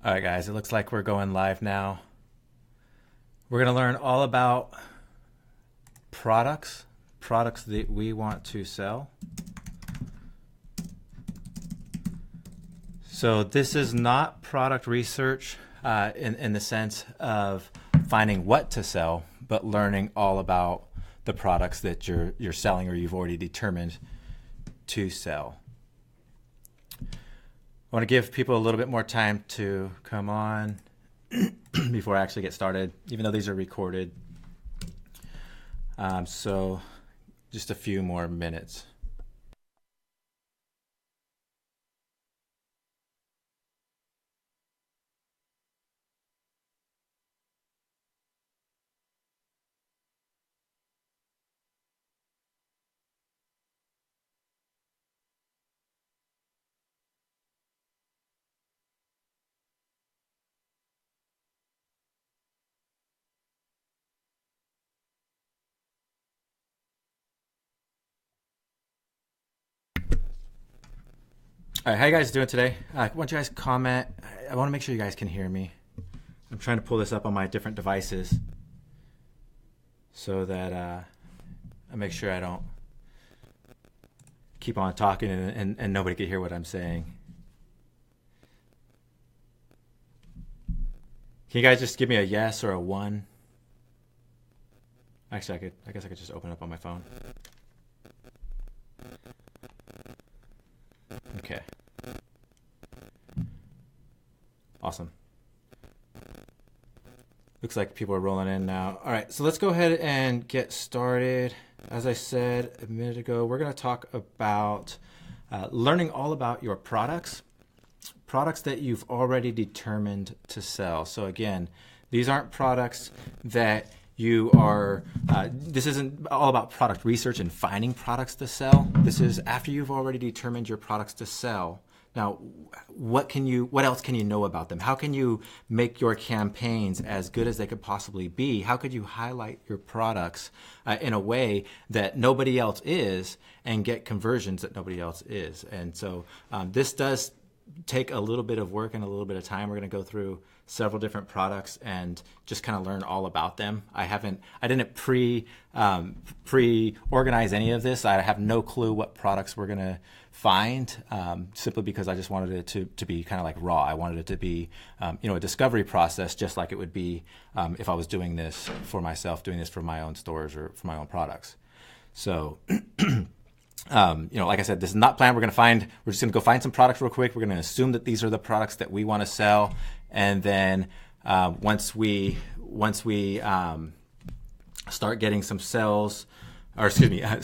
All right, guys, it looks like we're going live now. We're going to learn all about products that we want to sell. So this is not product research in the sense of finding what to sell, but learning all about the products that you're selling or you've already determined to sell. I want to give people a little bit more time to come on before I actually get started, even though these are recorded. So just a few more minutes. All right, how you guys doing today? I want you guys to comment. I want to make sure you guys can hear me. I'm trying to pull this up on my different devices so that I make sure I don't keep on talking and nobody can hear what I'm saying. Can you guys just give me a yes or a one? Actually, I guess I could just open it up on my phone. Okay. Awesome. Looks like people are rolling in now. All right, so let's go ahead and get started. As I said a minute ago, we're going to talk about learning all about your products that you've already determined to sell. So again, these aren't products that you are, this isn't all about product research and finding products to sell. This is after you've already determined your products to sell. Now, what else can you know about them? How can you make your campaigns as good as they could possibly be? How could you highlight your products in a way that nobody else is and get conversions that nobody else is? And so this does take a little bit of work and a little bit of time. We're going to go through several different products and just kind of learn all about them. I didn't pre-organize any of this. I have no clue what products we're going to find, simply because I just wanted it to be kind of like raw. I wanted it to be, a discovery process, just like it would be if I was doing this for myself, doing this for my own stores or for my own products. So, like I said, this is not planned. We're just going to go find some products real quick. We're going to assume that these are the products that we want to sell. And then once we start getting some sales, or excuse me, I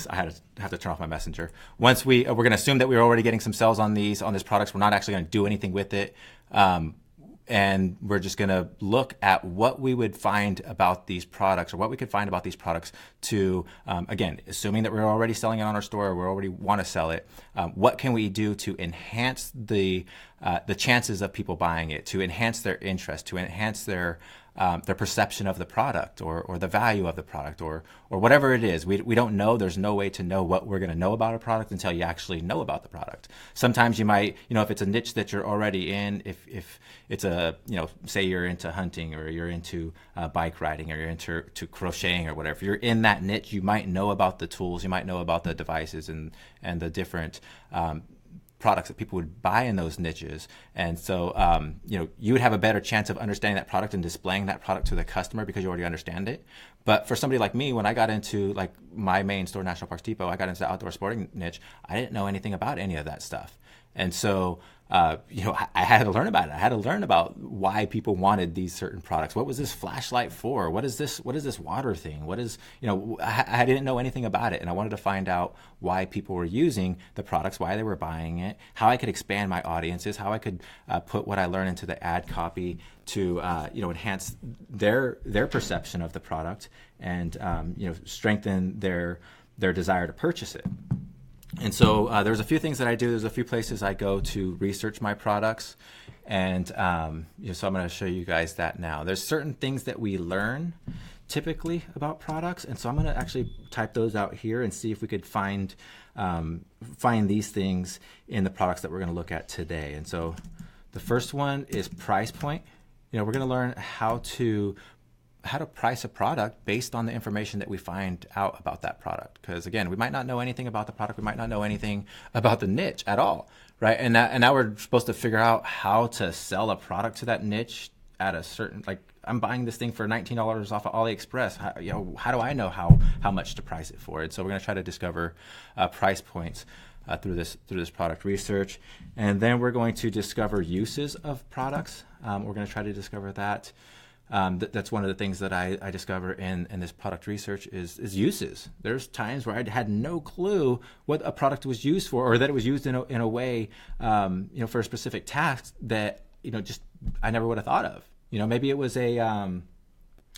have to turn off my messenger. Once we're going to assume that we're already getting some sales on these products. We're not actually going to do anything with it. And we're just going to look at what we would find about these products, or what we could find about these products to, again, assuming that we're already selling it on our store, or we already want to sell it, what can we do to enhance the chances of people buying it, to enhance their interest, to enhance their perception of the product, or the value of the product, or whatever it is. We don't know. There's no way to know what we're going to know about a product until you actually know about the product. Sometimes you might, if it's a niche that you're already in, if it's say you're into hunting, or you're into bike riding, or you're into crocheting or whatever. If you're in that niche, you might know about the tools, you might know about the devices and the different products that people would buy in those niches. And so, you would have a better chance of understanding that product and displaying that product to the customer because you already understand it. But for somebody like me, when I got into like my main store, National Parks Depot, I got into the outdoor sporting niche. I didn't know anything about any of that stuff. And so, I had to learn about it. I had to learn about why people wanted these certain products. What was this flashlight for? What is this water thing? I didn't know anything about it. And I wanted to find out why people were using the products, why they were buying it, how I could expand my audiences, how I could put what I learned into the ad copy to, enhance their perception of the product and, strengthen their desire to purchase it. And so there's a few things that I do. There's a few places I go to research my products. And so I'm going to show you guys that now. There's certain things that we learn typically about products. And so I'm going to actually type those out here and see if we could find these things in the products that we're going to look at today. And so The first one is price point. We're going to learn how to price a product based on the information that we find out about that product. Because again, we might not know anything about the product. We might not know anything about the niche at all, right? And now we're supposed to figure out how to sell a product to that niche at a certain, like, I'm buying this thing for $19 off of AliExpress. How do I know how much to price it for? And so we're going to try to discover price points through this product research. And then we're going to discover uses of products. We're going to try to discover that. That's one of the things that I discover in this product research is uses. There's times where I had no clue what a product was used for, or that it was used in a way, for a specific task that, just I never would have thought of. Maybe it was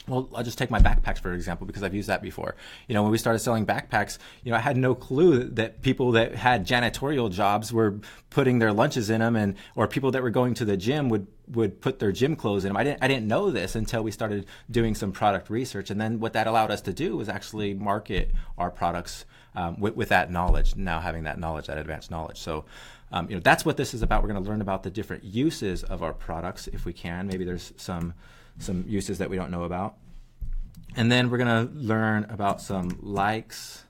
well, I'll just take my backpacks for example, because I've used that before. When we started selling backpacks, I had no clue that people that had janitorial jobs were putting their lunches in them, or people that were going to the gym would put their gym clothes in them. I didn't know this until we started doing some product research, and then what that allowed us to do was actually market our products with that knowledge. Now having that knowledge, that advanced knowledge. So, that's what this is about. We're going to learn about the different uses of our products if we can. Maybe there's some uses that we don't know about. And then we're going to learn about some likes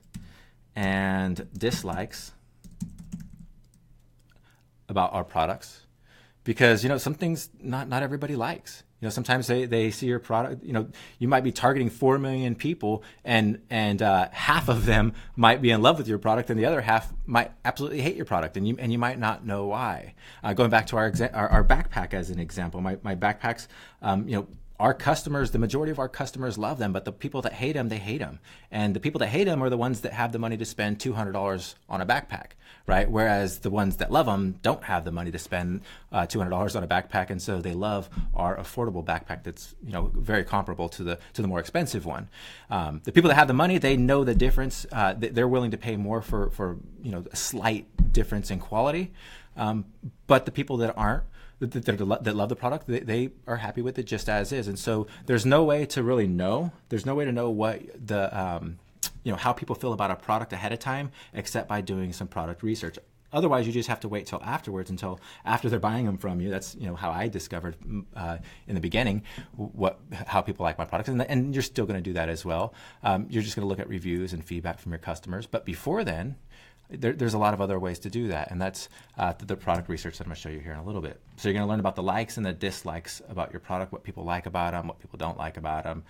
and dislikes about our products. Because, some things not everybody likes. Sometimes they see your product, you might be targeting 4 million people and half of them might be in love with your product and the other half might absolutely hate your product, and you might not know why. Going back to our backpack as an example, my backpacks, our customers, the majority of our customers love them, but the people that hate them, they hate them. And the people that hate them are the ones that have the money to spend $200 on a backpack, right? Whereas the ones that love them don't have the money to spend $200 on a backpack, and so they love our affordable backpack that's very comparable to the more expensive one. The people that have the money, they know the difference. They're willing to pay more for a slight difference in quality. But the people that aren't, that love the product, they are happy with it just as is. And so there's no way to really know. There's no way to know what the how people feel about a product ahead of time, except by doing some product research. Otherwise, you just have to wait till afterwards, until after they're buying them from you. That's how I discovered in the beginning how people like my products, and you're still going to do that as well. You're just going to look at reviews and feedback from your customers. But before then, there's a lot of other ways to do that, and that's the product research that I'm going to show you here in a little bit. So you're going to learn about the likes and the dislikes about your product, what people like about them, what people don't like about them.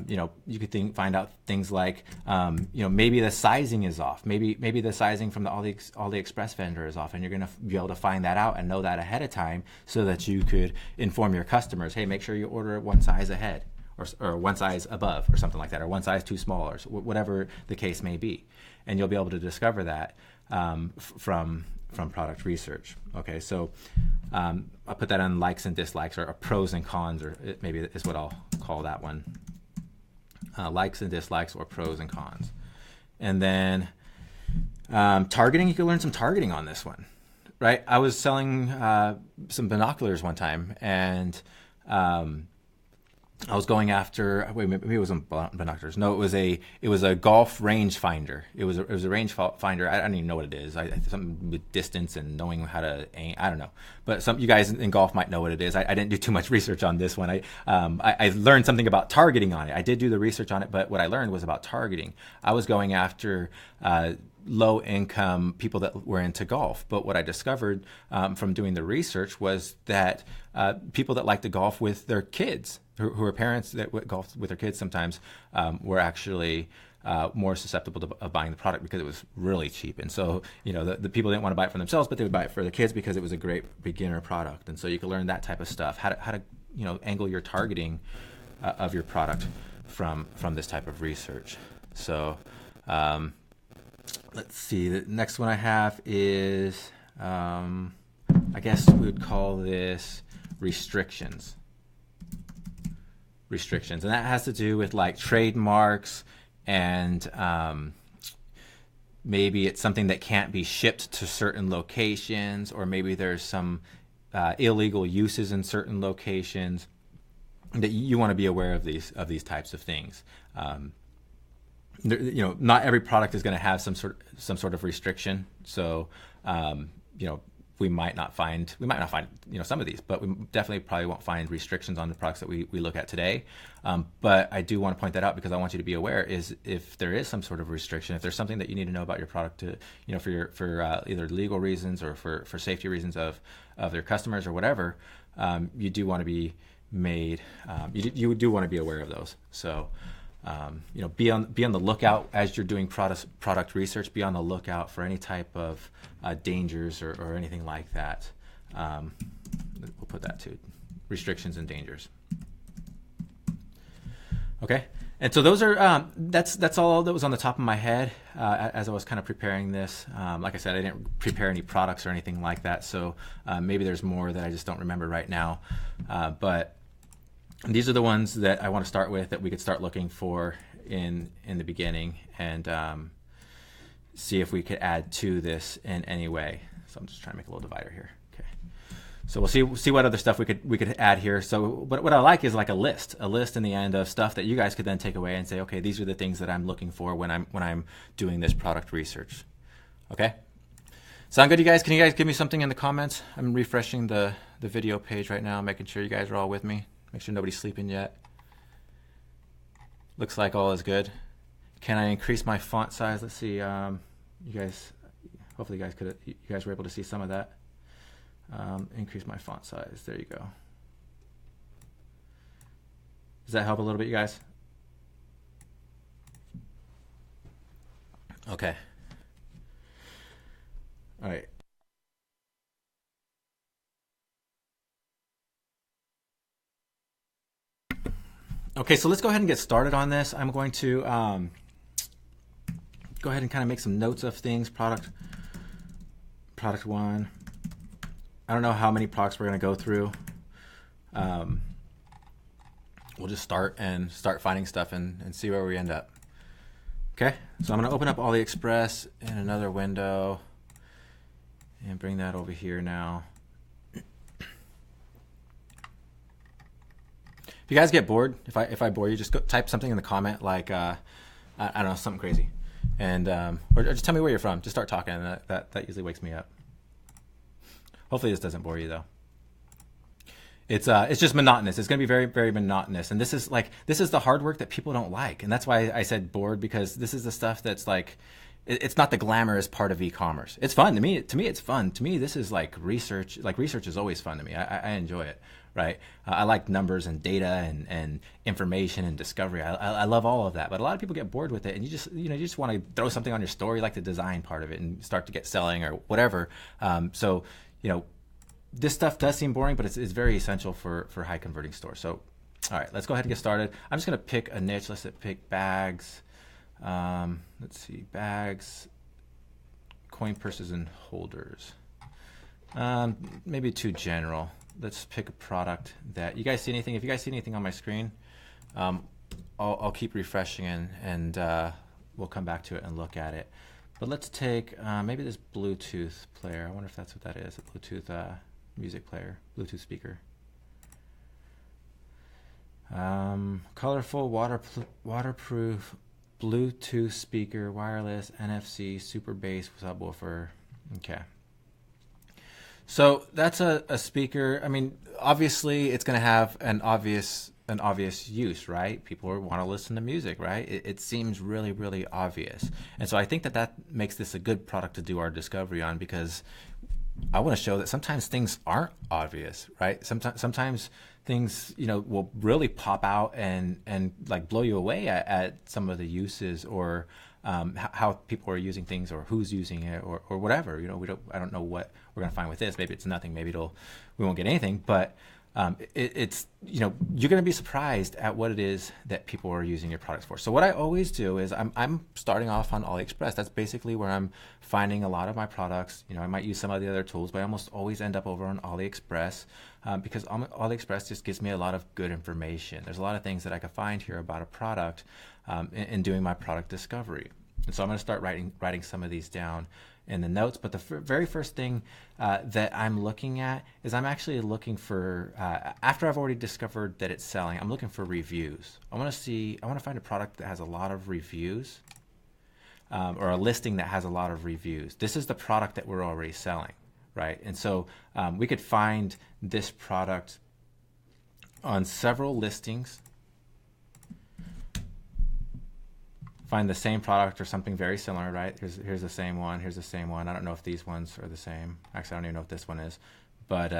You could find out things like, maybe the sizing is off. Maybe the sizing from the AliExpress vendor is off, and you're going to be able to find that out and know that ahead of time, so that you could inform your customers, hey, make sure you order one size ahead, or one size above, or something like that, or one size too small, or whatever the case may be. And you'll be able to discover that from product research. Okay, so I'll put that on likes and dislikes, or pros and cons, or maybe is what I'll call that one. Likes and dislikes, or pros and cons. And then targeting, you can learn some targeting on this one, right? I was selling some binoculars one time, and I was going after, maybe it wasn't binoculars. No, it was a golf range finder. It was a range finder. I don't even know what it is. Something with distance and knowing how to aim. I don't know. But some you guys in golf might know what it is. I didn't do too much research on this one. I learned something about targeting on it. I did do the research on it, but what I learned was about targeting. I was going after low income people that were into golf. But what I discovered from doing the research was that people that like to golf with their kids, who are parents that golf with their kids sometimes, were actually more susceptible of buying the product because it was really cheap. And so, the people didn't want to buy it for themselves, but they would buy it for their kids because it was a great beginner product. And so you can learn that type of stuff, how to angle your targeting of your product from this type of research. So let's see. The next one I have is, I guess we would call this restrictions. And that has to do with like trademarks, and maybe it's something that can't be shipped to certain locations, or maybe there's some illegal uses in certain locations. That you want to be aware of these types of things. Not every product is going to have some sort of restriction. So we might not find some of these, but we definitely probably won't find restrictions on the products that we look at today. But I do want to point that out because I want you to be aware is if there is some sort of restriction, if there's something that you need to know about your product to, for either legal reasons or for safety reasons of their customers or whatever, you do want to be made, you do want to be aware of those. So, be on the lookout as you're doing product research. Be on the lookout for any type of dangers or anything like that. We'll put that to restrictions and dangers. Okay, and so those are that's all that was on the top of my head as I was kind of preparing this. Like I said, I didn't prepare any products or anything like that, so maybe there's more that I just don't remember right now. But these are the ones that I want to start with that we could start looking for in the beginning and see if we could add to this in any way. So I'm just trying to make a little divider here. Okay. So we'll see what other stuff we could add here. So but what I like is like a list in the end of stuff that you guys could then take away and say, okay, these are the things that I'm looking for when I'm doing this product research. Okay. Sound good, you guys? Can you guys give me something in the comments? I'm refreshing the video page right now, making sure you guys are all with me. Make sure nobody's sleeping yet. Looks like all is good. Can I increase my font size? Let's see. You guys, hopefully you guys were able to see some of that. Increase my font size. There you go. Does that help a little bit, you guys? Okay. All right. Okay, so let's go ahead and get started on this. I'm going to go ahead and kind of make some notes of things. Product one. I don't know how many products we're going to go through. We'll just start finding stuff and see where we end up. Okay, so I'm going to open up AliExpress in another window and bring that over here now. If you guys get bored, if I bore you, just type something in the comment like I don't know, something crazy, and or just tell me where you're from. Just start talking, and that usually wakes me up. Hopefully this doesn't bore you though. It's just monotonous. It's going to be very, very monotonous, and this is the hard work that people don't like, and that's why I said bored, because this is the stuff that's like, it's not the glamorous part of e-commerce. It's fun to me. To me, it's fun. To me, this is like research. Like research is always fun to me. I enjoy it. Right? I like numbers and data and information and discovery. I love all of that. But a lot of people get bored with it, and you just want to throw something on your store, like the design part of it, and start to get selling or whatever. So this stuff does seem boring, but it's very essential for high converting stores. So, all right, let's go ahead and get started. I'm just going to pick a niche. Let's pick bags. Let's see, bags, coin purses, and holders. Maybe too general. Let's pick a product that you guys see anything. If you guys see anything on my screen, I'll keep refreshing and we'll come back to it and look at it. But let's take maybe this Bluetooth player. I wonder if that's what that is. A Bluetooth music player, Bluetooth speaker. Colorful, waterproof Bluetooth speaker, wireless, NFC, super bass subwoofer. Okay. So that's a speaker. I mean, obviously it's going to have an obvious use, right? People want to listen to music, right? It seems really, really obvious. And so I think that makes this a good product to do our discovery on, because I want to show that sometimes things aren't obvious, right? Sometimes things, will really pop out and like blow you away at some of the uses or how people are using things or who's using it or whatever. I don't know what we're going to find with this. Maybe it's nothing. Maybe we won't get anything. But it's you're going to be surprised at what it is that people are using your products for. So what I always do is I'm starting off on AliExpress. That's basically where I'm finding a lot of my products. I might use some of the other tools, but I almost always end up over on AliExpress because AliExpress just gives me a lot of good information. There's a lot of things that I could find here about a product in doing my product discovery. And so I'm going to start writing some of these down in the notes. But the very first thing that I'm looking at is I'm actually looking for, after I've already discovered that it's selling, I'm looking for reviews. I want to find a product that has a lot of reviews or a listing that has a lot of reviews. This is the product that we're already selling, right? And so we could find this product on several listings, find the same product or something very similar, right? Here's the same one, here's the same one. I don't know if these ones are the same. Actually, I don't even know if this one is. But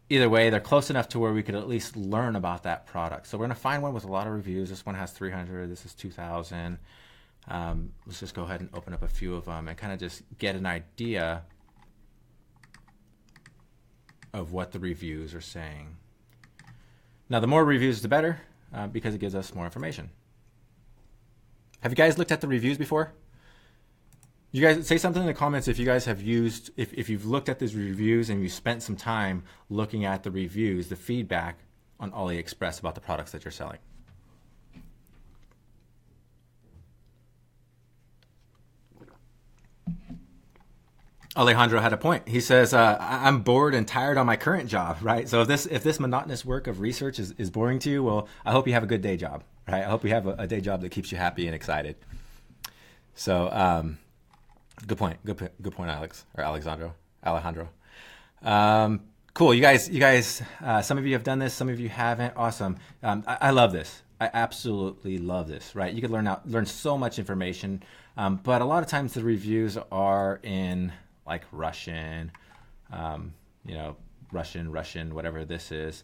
either way, they're close enough to where we could at least learn about that product. So we're going to find one with a lot of reviews. This one has 300. This is 2,000. Let's just go ahead and open up a few of them and kind of just get an idea of what the reviews are saying. Now, the more reviews, the better, because it gives us more information. Have you guys looked at the reviews before? You guys say something in the comments if you guys have used, if you've looked at these reviews and you spent some time looking at the reviews, the feedback on AliExpress about the products that you're selling. Alejandro had a point. He says, I'm bored and tired on my current job, right? So if this monotonous work of research is boring to you, well, I hope you have a good day job, right? I hope you have a day job that keeps you happy and excited. So good point. Good point, Alex, or Alejandro. Cool. You guys, some of you have done this, some of you haven't. Awesome. I love this. I absolutely love this, right? You could learn so much information, but a lot of times the reviews are in like Russian, Russian, whatever this is.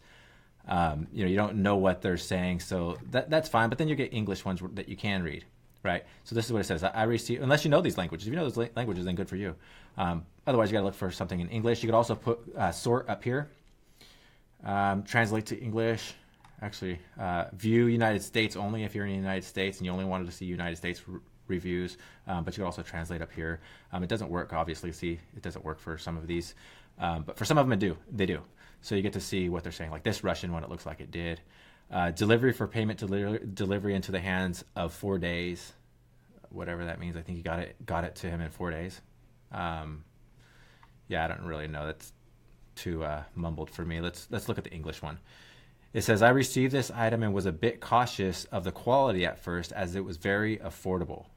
You don't know what they're saying, so that's fine. But then you get English ones that you can read, right? So this is what it says. I receive, unless you know these languages. If you know those languages, then good for you. Otherwise, you got to look for something in English. You could also put sort up here, translate to English. Actually, view United States only if you're in the United States and you only wanted to see United States reviews, but you can also translate up here. It doesn't work, obviously. See, it doesn't work for some of these, but for some of them they do. So you get to see what they're saying. Like this Russian one, it looks like it did. Delivery for payment delivery into the hands of 4 days, whatever that means. I think you got it to him in 4 days. I don't really know. That's too mumbled for me. Let's look at the English one. It says, I received this item and was a bit cautious of the quality at first as it was very affordable.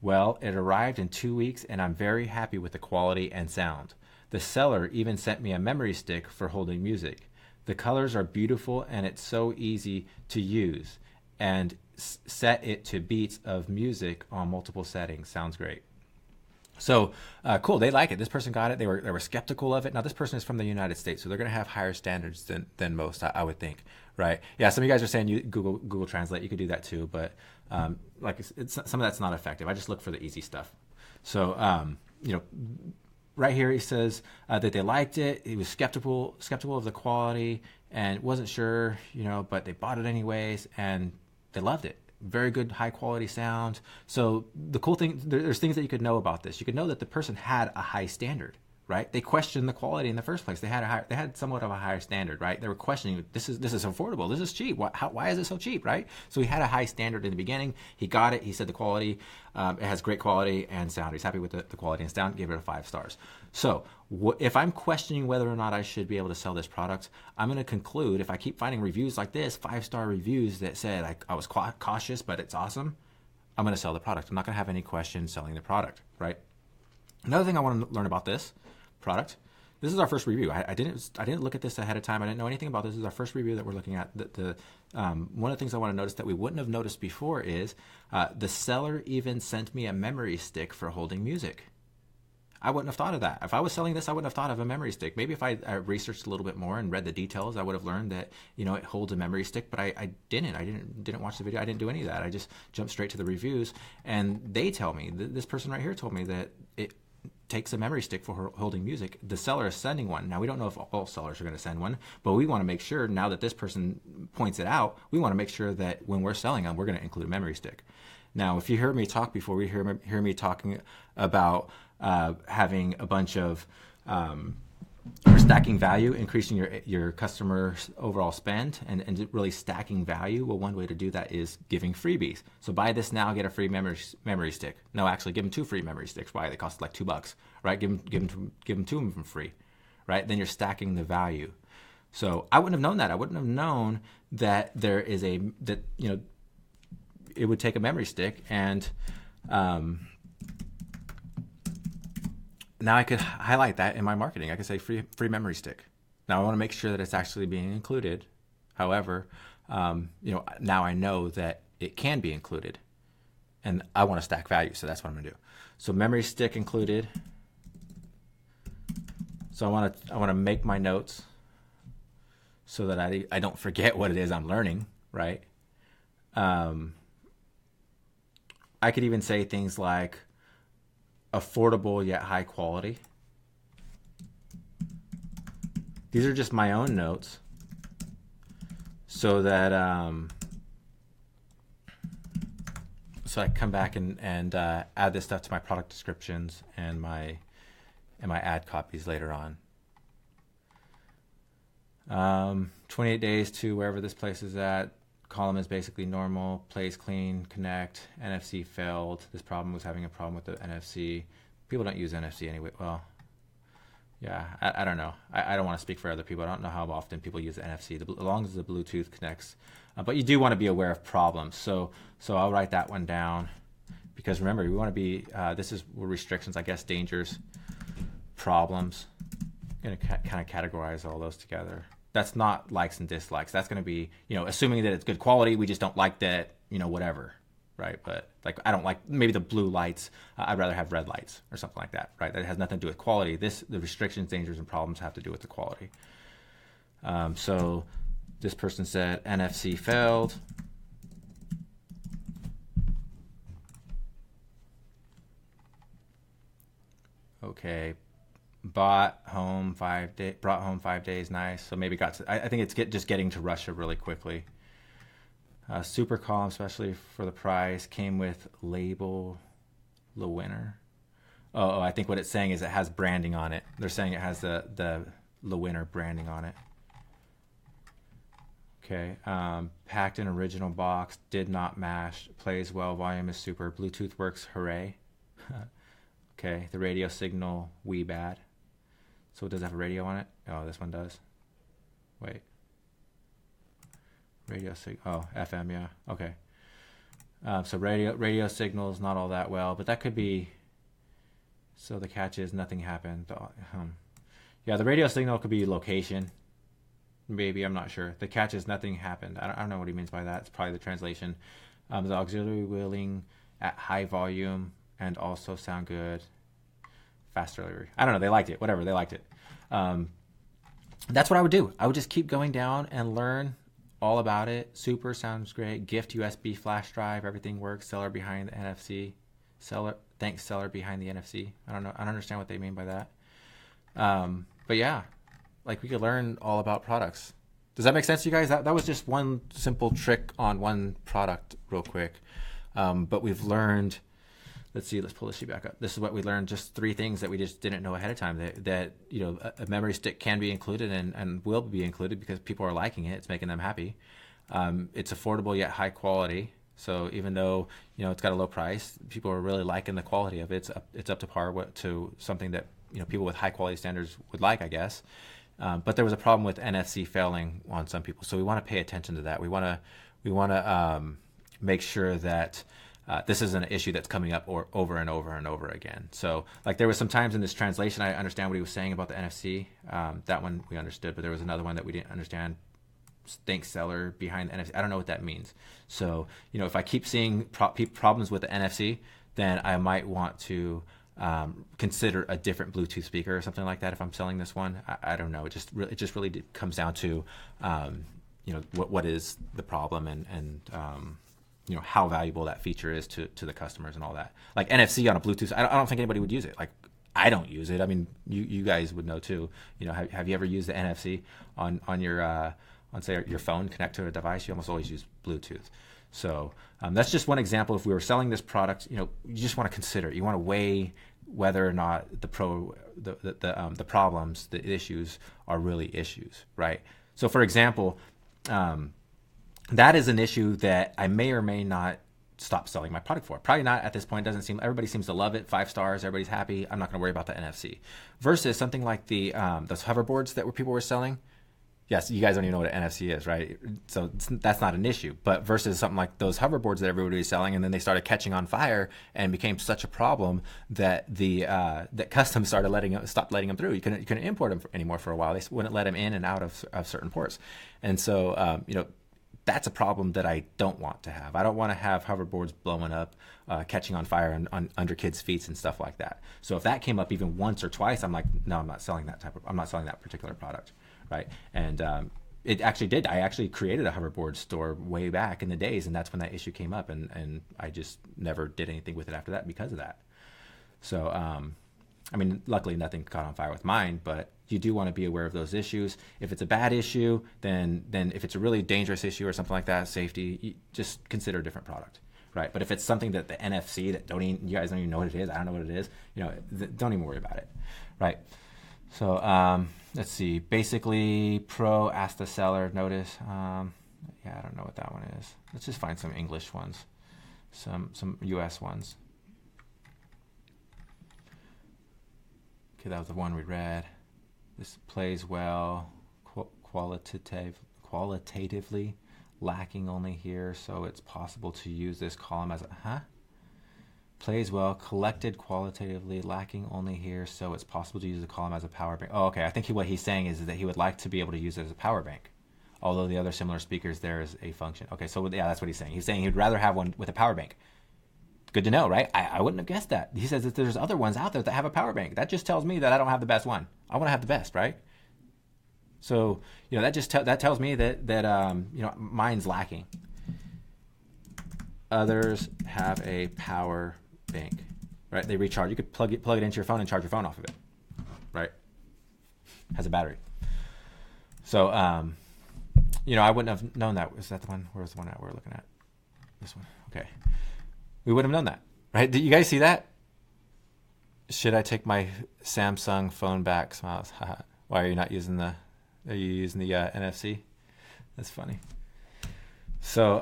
Well, it arrived in 2 weeks and I'm very happy with the quality and sound. The seller even sent me a memory stick for holding music. The colors are beautiful and it's so easy to use and set it to beats of music on multiple settings. Sounds great. So cool, they like it. This person got it. They were skeptical of it. Now this person is from the United States, so they're going to have higher standards than most, I would think, right? Yeah, some of you guys are saying you Google Translate. You could do that too, but some of that's not effective. I just look for the easy stuff. So right here he says that they liked it. He was skeptical of the quality and wasn't sure, but they bought it anyways and they loved it. Very good, high quality sound. So the cool thing, there's things that you could know about this. You could know that the person had a high standard, right? They questioned the quality in the first place. They had somewhat of a higher standard, right? They were questioning, this is affordable. This is cheap. Why is it so cheap, right? So he had a high standard in the beginning. He got it. He said the quality, it has great quality and sound. He's happy with the quality and sound. Gave it a 5 stars. So if I'm questioning whether or not I should be able to sell this product, I'm going to conclude, if I keep finding reviews like this, 5-star reviews that said I was cautious, but it's awesome, I'm going to sell the product. I'm not going to have any questions selling the product, right? Another thing I want to learn about this product, this is our first review. I didn't look at this ahead of time. I didn't know anything about this. This is our first review that we're looking at. One of the things I want to notice that we wouldn't have noticed before is the seller even sent me a memory stick for holding music. I wouldn't have thought of that. If I was selling this, I wouldn't have thought of a memory stick. Maybe if I researched a little bit more and read the details, I would have learned that it holds a memory stick. But I didn't. I didn't watch the video. I didn't do any of that. I just jumped straight to the reviews, and they tell me, this person right here told me that it takes a memory stick for holding music. The seller is sending one. Now we don't know if all sellers are going to send one, but we want to make sure, now that this person points it out, we want to make sure that when we're selling them, we're going to include a memory stick. Now, if you heard me talk before, we hear me talking about having a bunch of or stacking value, increasing your customer's overall spend, and really stacking value. Well, one way to do that is giving freebies. So buy this now, get a free memory stick. No, actually, give them 2 free memory sticks. Why? They cost like $2, right? Give them 2 of them free, right? Then you're stacking the value. So I wouldn't have known that. I wouldn't have known that there is it would take a memory stick and now I could highlight that in my marketing. I could say free memory stick. Now I want to make sure that it's actually being included. However, now I know that it can be included, and I want to stack value, so that's what I'm going to do. So memory stick included. So I want to make my notes so that I don't forget what it is I'm learning, right? I could even say things like affordable yet high quality. These are just my own notes so that so I come back and add this stuff to my product descriptions and my ad copies later on. 28 days to wherever this place is at. Column is basically normal. Plays clean. Connect. NFC failed. This problem was having a problem with the NFC. People don't use NFC anyway. Well, yeah, I don't know. I don't want to speak for other people. I don't know how often people use the NFC. As long as the Bluetooth connects. But you do want to be aware of problems. So I'll write that one down. Because remember, we want to be, this is restrictions, I guess, dangers, problems. I'm going to kind of categorize all those together. That's not likes and dislikes. That's going to be, assuming that it's good quality, we just don't like that, whatever, right? But like, I don't like maybe the blue lights. I'd rather have red lights or something like that, right? That has nothing to do with quality. The restrictions, dangers, and problems have to do with the quality. So this person said NFC failed. Okay. Brought home 5 days. Nice. So maybe I think it's just getting to Russia really quickly. Super column, especially for the price, came with label Lewinner. Oh, I think what it's saying is it has branding on it. They're saying it has the Lewinner branding on it. Okay. Packed in original box, did not mash, plays well, volume is super, Bluetooth works, hooray. Okay. The radio signal, wee bad. So it does have a radio on it? Oh, this one does. Wait. Radio signal. Oh, FM, yeah. Okay. So radio signals not all that well, but that could be. So the catch is nothing happened. Yeah, the radio signal could be location. Maybe, I'm not sure. The catch is nothing happened. I don't know what he means by that. It's probably the translation. The auxiliary wheeling at high volume and also sound good. Faster. I don't know. They liked it. Whatever. They liked it. That's what I would do. I would just keep going down and learn all about it. Super sounds great. Gift USB flash drive. Everything works. Seller behind the NFC. Thanks seller behind the NFC. I don't know. I don't understand what they mean by that. But yeah, like we could learn all about products. Does that make sense to you guys? That was just one simple trick on one product real quick. But we've learned. Let's see, let's pull the sheet back up. This is what we learned, just 3 things that we just didn't know ahead of time, that a memory stick can be included and will be included because people are liking it. It's making them happy. It's affordable yet high quality. So even though, it's got a low price, people are really liking the quality of it. It's up to par to something that, people with high quality standards would like, I guess. But there was a problem with NFC failing on some people. So we want to pay attention to that. We want to make sure that this is an issue that's coming up over and over and over again. So like there was some times in this translation, I understand what he was saying about the NFC. That one we understood, but there was another one that we didn't understand. Thanks seller behind the NFC. I don't know what that means. So, if I keep seeing problems with the NFC, then I might want to consider a different Bluetooth speaker or something like that if I'm selling this one. I don't know. It just really comes down to, what is the problem and how valuable that feature is to the customers and all that. Like NFC on a Bluetooth, I don't think anybody would use it. Like I don't use it. I mean, you guys would know too. Have you ever used the NFC on your on say your phone, connect to a device? You almost always use Bluetooth. So that's just one example. If we were selling this product, you just want to consider. You want to weigh whether or not the problems, the issues are really issues, right? So for example. That is an issue that I may or may not stop selling my product for. Probably not at this point. Everybody seems to love it. 5 stars. Everybody's happy. I'm not going to worry about the NFC. Versus something like those hoverboards that people were selling. Yes, you guys don't even know what an NFC is, right? So that's not an issue. But versus something like those hoverboards that everybody was selling, and then they started catching on fire and became such a problem that that customs started stopped letting them through. You couldn't import them anymore for a while. They wouldn't let them in and out of certain ports, and so that's a problem that I don't want to have. I don't want to have hoverboards blowing up, catching on fire under kids' feet and stuff like that. So if that came up even once or twice, I'm like, no, I'm not selling that particular product, right? And it actually did. I actually created a hoverboard store way back in the days, and that's when that issue came up, and I just never did anything with it after that because of that. So I mean, luckily nothing caught on fire with mine, but you do want to be aware of those issues. If it's a bad issue, then if it's a really dangerous issue or something like that, safety, you just consider a different product, right? But if it's something that the NFC that you guys don't even know what it is, I don't know what it is, don't even worry about it, right? So let's see. Basically, Pro asked the seller. Notice, yeah, I don't know what that one is. Let's just find some English ones, some U.S. ones. Okay, that was the one we read. This plays well, qualitatively, lacking only here, so it's possible to use this column as plays well, collected qualitatively, lacking only here, so it's possible to use the column as a power bank. Oh, okay, I think what he's saying is that he would like to be able to use it as a power bank, although the other similar speakers there is a function. Okay, so yeah, that's what he's saying. He's saying he'd rather have one with a power bank. Good to know, right? I wouldn't have guessed that. He says that there's other ones out there that have a power bank. That just tells me that I don't have the best one. I want to have the best, right? So, that tells me that mine's lacking. Others have a power bank, right? They recharge. You could plug it into your phone and charge your phone off of it, right? Has a battery. So, I wouldn't have known that. Is that the one? Where's the one that we're looking at? This one. Okay. We wouldn't have known that, right? Did you guys see that? Should I take my Samsung phone back? Smiles. Why are you not using are you using the NFC? That's funny. So,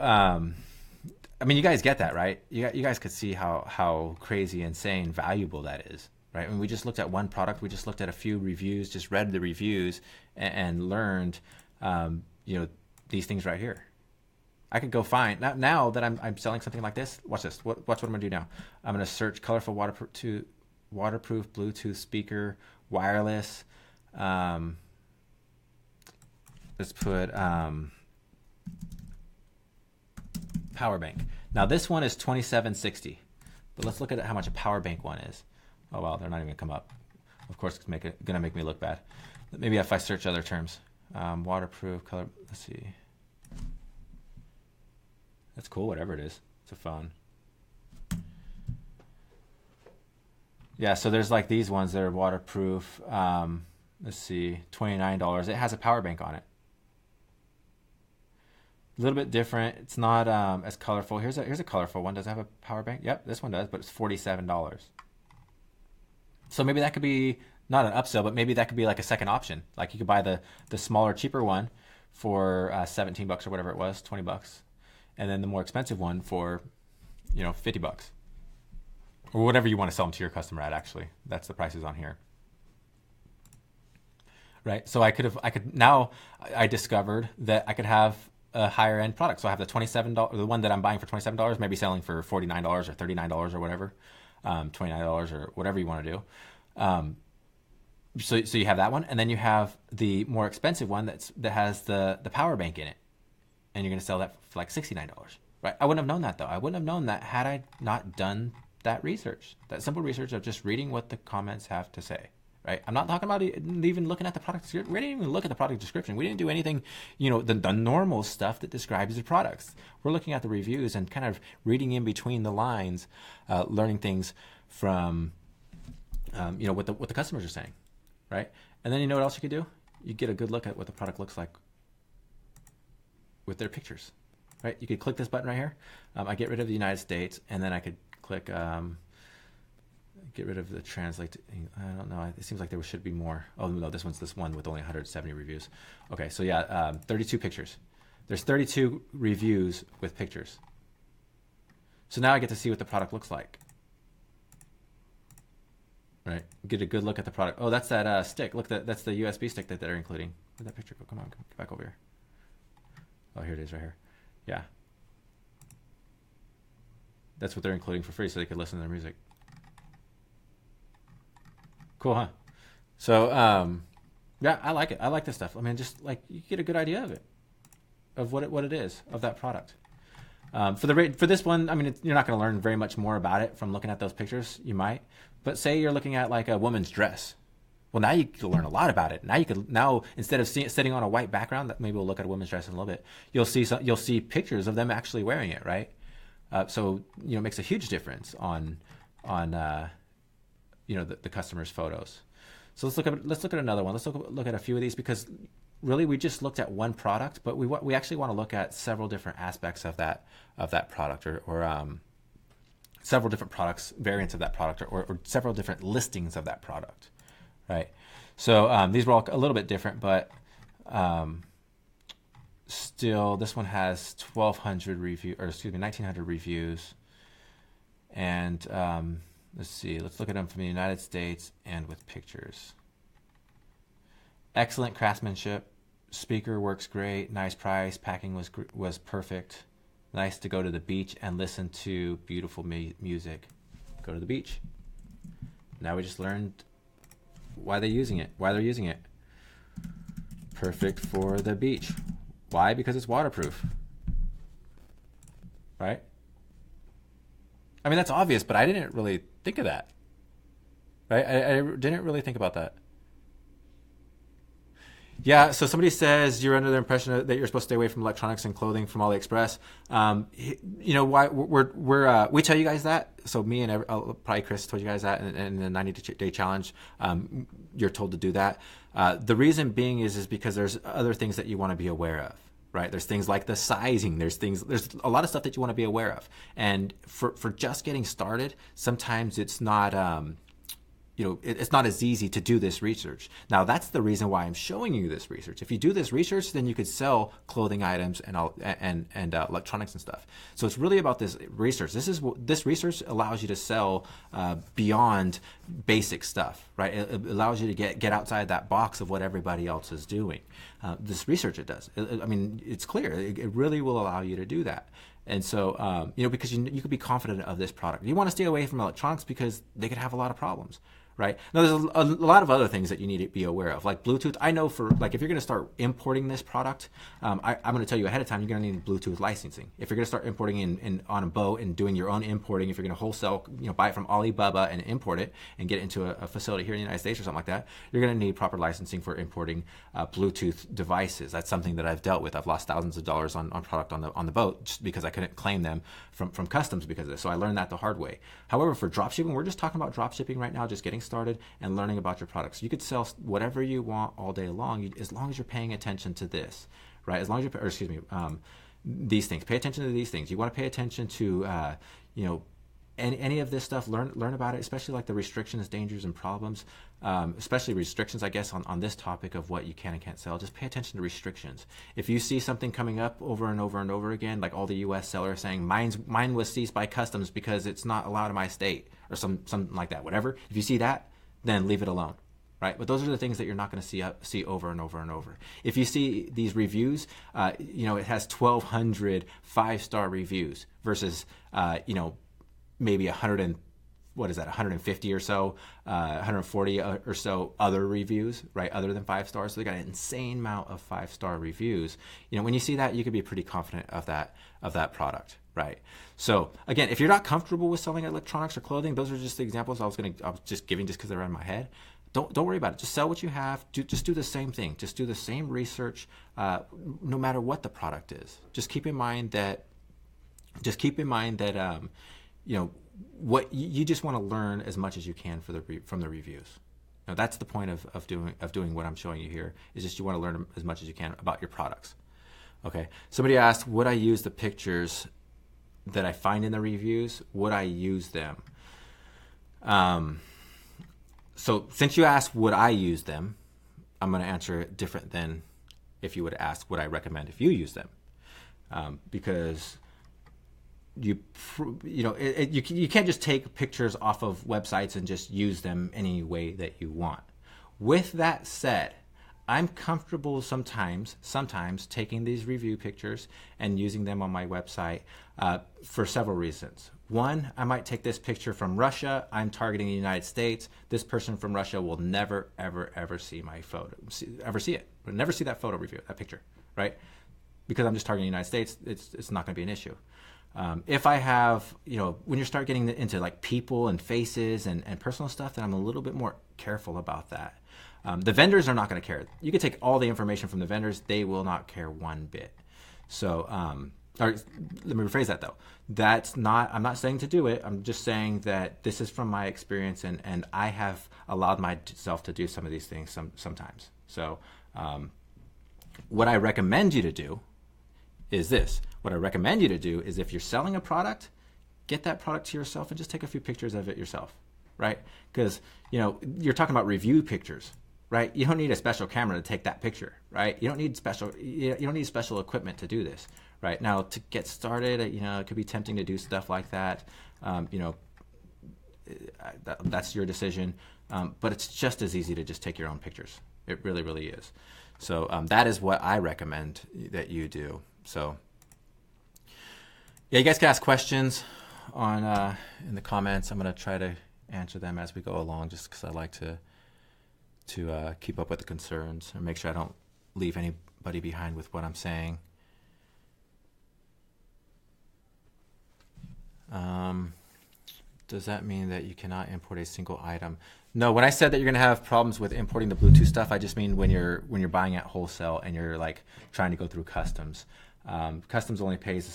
you guys get that, right? You guys could see how crazy, insane, valuable that is, right? I mean, we just looked at one product. We just looked at a few reviews, just read the reviews and learned, these things right here. I could go find now that I'm selling something like this. Watch this. Watch what I'm gonna do now. I'm gonna search colorful waterproof Bluetooth speaker, wireless. Let's put power bank. Now this one is $27.60, but let's look at how much a power bank one is. Oh well, they're not even gonna come up. Of course, it's gonna make me look bad. Maybe if I search other terms, waterproof color. Let's see. That's cool, whatever it is. It's a phone. Yeah, so there's like these ones that are waterproof. Let's see, $29. It has a power bank on it. A little bit different. It's not as colorful. Here's a colorful one. Does it have a power bank? Yep, this one does, but it's $47. So maybe that could be not an upsell, but maybe that could be like a second option. Like you could buy the smaller, cheaper one for $17 or whatever it was, $20. And then the more expensive one for, $50 or whatever you want to sell them to your customer at. Actually, that's the prices on here, right? So I discovered that I could have a higher end product. So I have the $27, the one that I'm buying for $27, maybe selling for $49 or $39 or whatever, $29 or whatever you want to do. So you have that one, and then you have the more expensive one that has the power bank in it. And you're going to sell that for like $69, right? I wouldn't have known that though. I wouldn't have known that had I not done that research, that simple research of just reading what the comments have to say, right? I'm not talking about even looking at the product description. We didn't even look at the product description. We didn't do anything, the normal stuff that describes the products. We're looking at the reviews and kind of reading in between the lines, learning things from, what the customers are saying, right? And then you know what else you could do? You get a good look at what the product looks like with their pictures, right? You could click this button right here. I get rid of the United States, and then I could click get rid of the translate. I don't know. It seems like there should be more. Oh no, this one with only 170 reviews. Okay, so yeah, 32 pictures. There's 32 reviews with pictures. So now I get to see what the product looks like. right? Get a good look at the product. Oh, that's that stick. Look, that's the USB stick that they're including. Where'd that picture go? Come on, get back over here. Oh, here it is right here. Yeah. That's what they're including for free so they could listen to their music. Cool, huh? So, yeah, I like it. I like this stuff. I mean, just like you get a good idea of it, of what it is, of that product. For this one, I mean, you're not going to learn very much more about it from looking at those pictures. You might, but say you're looking at like a woman's dress. Well, now you can learn a lot about it. Now instead of sitting on a white background, that maybe we'll look at a woman's dress in a little bit. You'll see pictures of them actually wearing it, right? So it makes a huge difference on the customer's photos. So let's look at another one. Let's look at a few of these, because really we just looked at one product, but we actually want to look at several different aspects of that product, or several different products, variants of that product, or several different listings of that product, right? So these were all a little bit different, but still, this one has 1,900 reviews, and let's see. Let's look at them from the United States and with pictures. Excellent craftsmanship. Speaker works great. Nice price. Packing was perfect. Nice to go to the beach and listen to beautiful music. Go to the beach. Now we just learned why they're using it. Perfect for the beach. Why? Because it's waterproof. Right? I mean, that's obvious, but I didn't really think of that. Right? I didn't really think about that. Yeah, so somebody says you're under the impression that you're supposed to stay away from electronics and clothing from AliExpress. Why we tell you guys that. So me and probably Chris told you guys that in the 90-day challenge. You're told to do that. The reason being is because there's other things that you want to be aware of. Right? There's things like the sizing. There's a lot of stuff that you want to be aware of. And for just getting started, sometimes it's not. It's not as easy to do this research. Now, that's the reason why I'm showing you this research. If you do this research, then you could sell clothing items and electronics and stuff. So it's really about this research. This research allows you to sell beyond basic stuff, right? It allows you to get outside that box of what everybody else is doing. This research, it does. It's clear. It really will allow you to do that. And so, because you could be confident of this product. You want to stay away from electronics because they could have a lot of problems. Right? Now, there's a lot of other things that you need to be aware of, like Bluetooth. I know if you're going to start importing this product, I'm going to tell you ahead of time, you're going to need Bluetooth licensing. If you're going to start importing on a boat and doing your own importing, if you're going to wholesale, buy it from Alibaba and import it and get it into a facility here in the United States or something like that, you're going to need proper licensing for importing Bluetooth devices. That's something that I've dealt with. I've lost thousands of dollars on product on the boat just because I couldn't claim them from customs because of this. So I learned that the hard way. However, for dropshipping, we're just talking about dropshipping right now, just getting started and learning about your products. You could sell whatever you want all day long, as long as you're paying attention to this, right? As long as these things. Pay attention to these things. You want to pay attention to, any of this stuff. Learn about it, especially like the restrictions, dangers, and problems. Especially restrictions, I guess, on this topic of what you can and can't sell. Just pay attention to restrictions. If you see something coming up over and over and over again, like all the U.S. sellers saying mine was seized by customs because it's not allowed in my state, or something like that. Whatever. If you see that, then leave it alone. Right? But those are the things that you're not going to see over and over and over. If you see these reviews, it has 1,200 5-star reviews versus, maybe 150 or so, 140 or so other reviews, right? Other than 5 stars. So they got an insane amount of 5-star reviews. When you see that, you can be pretty confident of that product. Right. So again, if you're not comfortable with selling electronics or clothing, those are just the examples I was just giving just because they're in my head. Don't worry about it. Just sell what you have. Just do the same thing. Just do the same research, no matter what the product is. Just keep in mind that. What you just want to learn as much as you can from the reviews. Now that's the point of doing what I'm showing you here. Is just you want to learn as much as you can about your products. Okay. Somebody asked, would I use the pictures that I find in the reviews? Would I use them? So since you asked, would I use them? I'm going to answer it different than if you would ask, would I recommend if you use them? Because you can't just take pictures off of websites and just use them any way that you want. With that said, I'm comfortable sometimes taking these review pictures and using them on my website for several reasons. One, I might take this picture from Russia. I'm targeting the United States. This person from Russia will never, ever, ever see my photo, ever see it. Will never see that photo review, that picture, right? Because I'm just targeting the United States, it's not going to be an issue. If I have, when you start getting into like people and faces and personal stuff, then I'm a little bit more careful about that. The vendors are not going to care. You can take all the information from the vendors. They will not care one bit. So, or let me rephrase that though. I'm not saying to do it. I'm just saying that this is from my experience and I have allowed myself to do some of these things sometimes. So, what I recommend you to do is this. What I recommend you to do is if you're selling a product, get that product to yourself and just take a few pictures of it yourself, right? Because, you're talking about review pictures, right? You don't need a special camera to take that picture, right? You don't need special equipment to do this, right? Now, to get started, it could be tempting to do stuff like that. That's your decision. But it's just as easy to just take your own pictures. It really, really is. So that is what I recommend that you do. So yeah, you guys can ask questions on in the comments. I'm going to try to answer them as we go along, just because I like to keep up with the concerns and make sure I don't leave anybody behind with what I'm saying. Does that mean that you cannot import a single item? No, when I said that you're going to have problems with importing the Bluetooth stuff, I just mean when you're buying at wholesale and you're like trying to go through customs. Customs only pays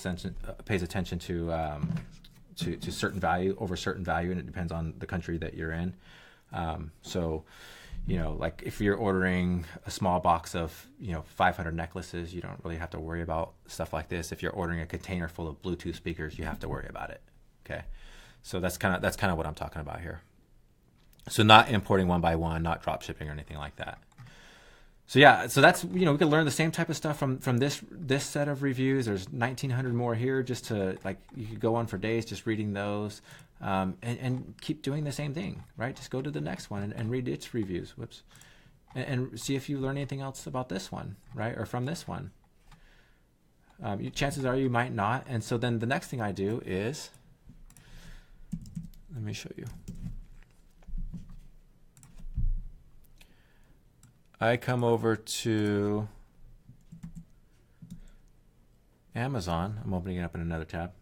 attention to certain value over certain value, and it depends on the country that you're in. So, like if you're ordering a small box of 500 necklaces, you don't really have to worry about stuff like this. If you're ordering a container full of Bluetooth speakers, you have to worry about it. Okay, so that's kind of what I'm talking about here. So not importing one by one, not drop shipping or anything like that. So yeah, so that's, we can learn the same type of stuff from this set of reviews. There's 1,900 more here, just to you could go on for days just reading those, and keep doing the same thing, right? Just go to the next one and read its reviews. Whoops. And see if you learn anything else about this one, right? Or from this one. Chances are you might not. And so then the next thing I do is, let me show you. I come over to Amazon. I'm opening it up in another tab.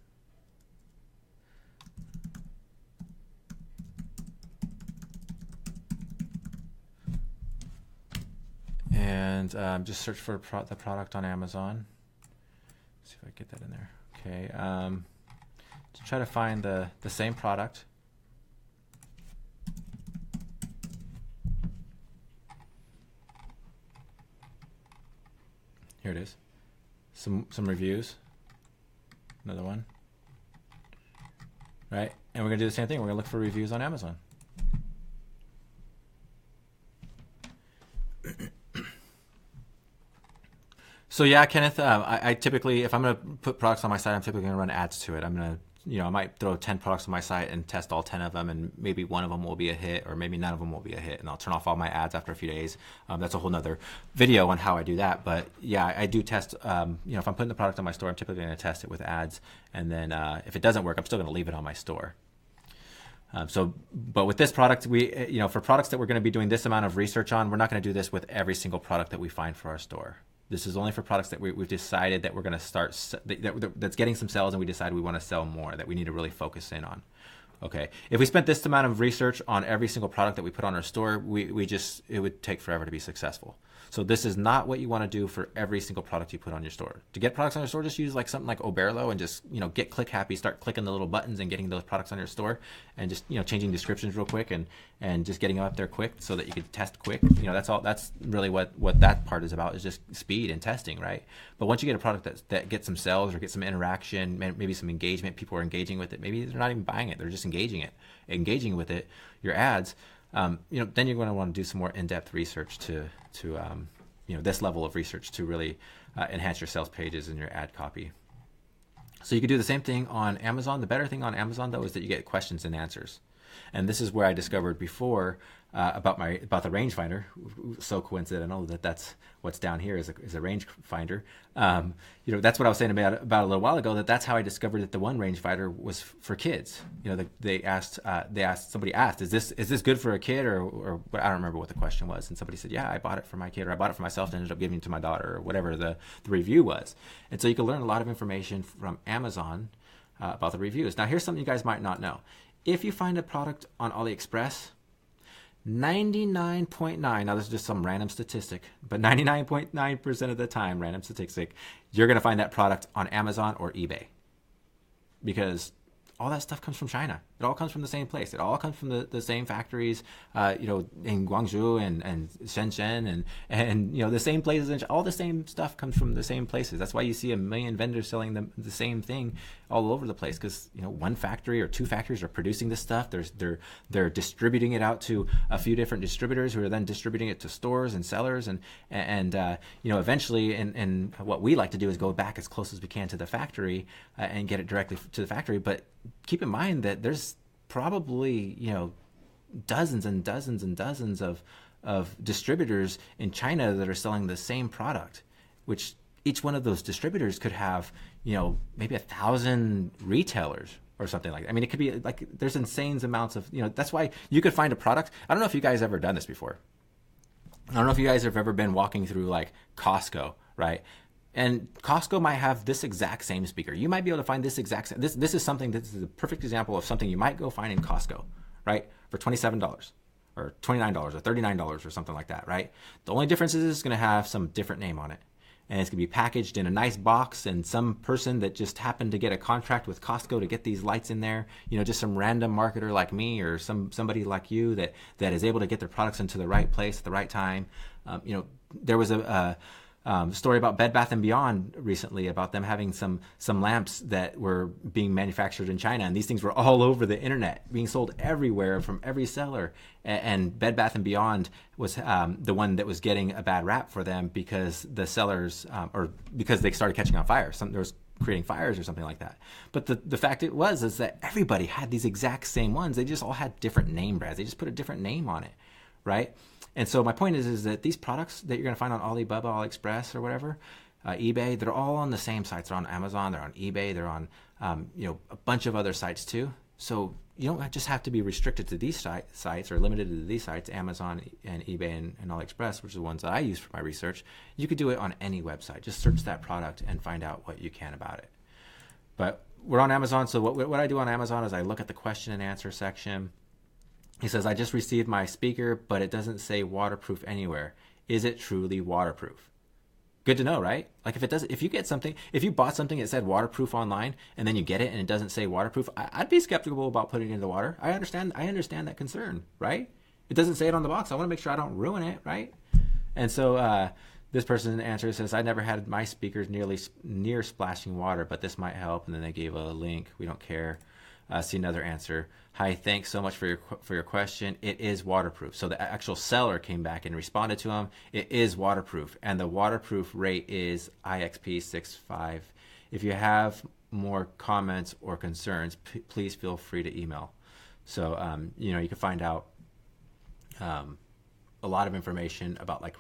And just search for the product on Amazon. See if I get that in there. Okay. To try to find the same product. Here it is. Some reviews. Another one. Right? And we're going to do the same thing. We're going to look for reviews on Amazon. So yeah, Kenneth, I typically, if I'm going to put products on my site, I'm typically going to run ads to it. I'm going to, I might throw 10 products on my site and test all 10 of them, and maybe one of them will be a hit, or maybe none of them will be a hit, and I'll turn off all my ads after a few days. That's a whole nother video on how I do that. But yeah, I do test, if I'm putting the product on my store, I'm typically going to test it with ads. And then if it doesn't work, I'm still going to leave it on my store. But with this product, for products that we're going to be doing this amount of research on, we're not going to do this with every single product that we find for our store. This is only for products that we've decided that we're going to start, that's getting some sales, and we decide we want to sell more, that we need to really focus in on. Okay. If we spent this amount of research on every single product that we put on our store, it would take forever to be successful. So this is not what you want to do for every single product you put on your store. To get products on your store, just use something like Oberlo and just, get click happy, start clicking the little buttons and getting those products on your store, and just, changing descriptions real quick and just getting them up there quick so that you can test quick. That's really what that part is about, is just speed and testing, right? But once you get a product that gets some sales or gets some interaction, maybe some engagement, people are engaging with it, maybe they're not even buying it, they're just engaging with it, your ads, then you're going to want to do some more in-depth research to this level of research to really enhance your sales pages and your ad copy. So you could do the same thing on Amazon. The better thing on Amazon, though, is that you get questions and answers. And this is where I discovered before about the rangefinder. So coincidental that that's what's down here is a rangefinder. That's what I was saying about a little while ago. That's how I discovered that the one rangefinder was for kids. Somebody asked, is this good for a kid or I don't remember what the question was. And somebody said, yeah, I bought it for my kid, or I bought it for myself and ended up giving it to my daughter, or whatever the review was. And so you can learn a lot of information from Amazon about the reviews. Now, here's something you guys might not know. If you find a product on AliExpress, 99.9, now this is just some random statistic, but 99.9% of the time, random statistic, you're going to find that product on Amazon or eBay. Because all that stuff comes from China. It all comes from the same place. It all comes from the same factories, in Guangzhou and Shenzhen and the same places. And all the same stuff comes from the same places. That's why you see a million vendors selling the same thing all over the place. Because one factory or two factories are producing this stuff. They're distributing it out to a few different distributors who are then distributing it to stores and sellers. And eventually, and what we like to do is go back as close as we can to the factory and get it directly to the factory. But keep in mind that there's probably dozens and dozens and dozens of distributors in China that are selling the same product, which each one of those distributors could have maybe 1,000 retailers or something like that. I mean, it could be like there's insane amounts of that's why you could find a product. I don't know if you guys ever done this before. I don't know if you guys have ever been walking through like Costco, right? And Costco might have this exact same speaker. You might be able to find this exact same. This is a perfect example of something you might go find in Costco, right? For $27 or $29 or $39 or something like that, right? The only difference is it's going to have some different name on it. And it's going to be packaged in a nice box, and some person that just happened to get a contract with Costco to get these lights in there, just some random marketer like me or somebody like you that is able to get their products into the right place at the right time. There was a story about Bed Bath & Beyond recently about them having some lamps that were being manufactured in China, and these things were all over the internet, being sold everywhere from every seller. And Bed Bath & Beyond was the one that was getting a bad rap for them because the sellers, or because they started catching on fire. There was creating fires or something like that. But the fact is that everybody had these exact same ones. They just all had different name brands. They just put a different name on it, right? And so my point is that these products that you're going to find on Alibaba, AliExpress, or whatever, eBay, they're all on the same sites. They're on Amazon, they're on eBay, they're on a bunch of other sites too. So you don't just have to be restricted to these sites or limited to these sites, Amazon and eBay and AliExpress, which are the ones that I use for my research. You could do it on any website. Just search that product and find out what you can about it. But we're on Amazon, so what I do on Amazon is I look at the question and answer section. He says, I just received my speaker, but it doesn't say waterproof anywhere. Is it truly waterproof? Good to know, right? Like if you bought something that said waterproof online and then you get it and it doesn't say waterproof, I'd be skeptical about putting it in the water. I understand that concern, right? It doesn't say it on the box. I want to make sure I don't ruin it, right? And so this person answers, says, I never had my speakers near splashing water, but this might help. And then they gave a link. We don't care. See another answer. Hi, thanks so much for your question. It is waterproof. So the actual seller came back and responded to him. It is waterproof, and the waterproof rate is IXP65. If you have more comments or concerns, please feel free to email. So you can find out a lot of information about like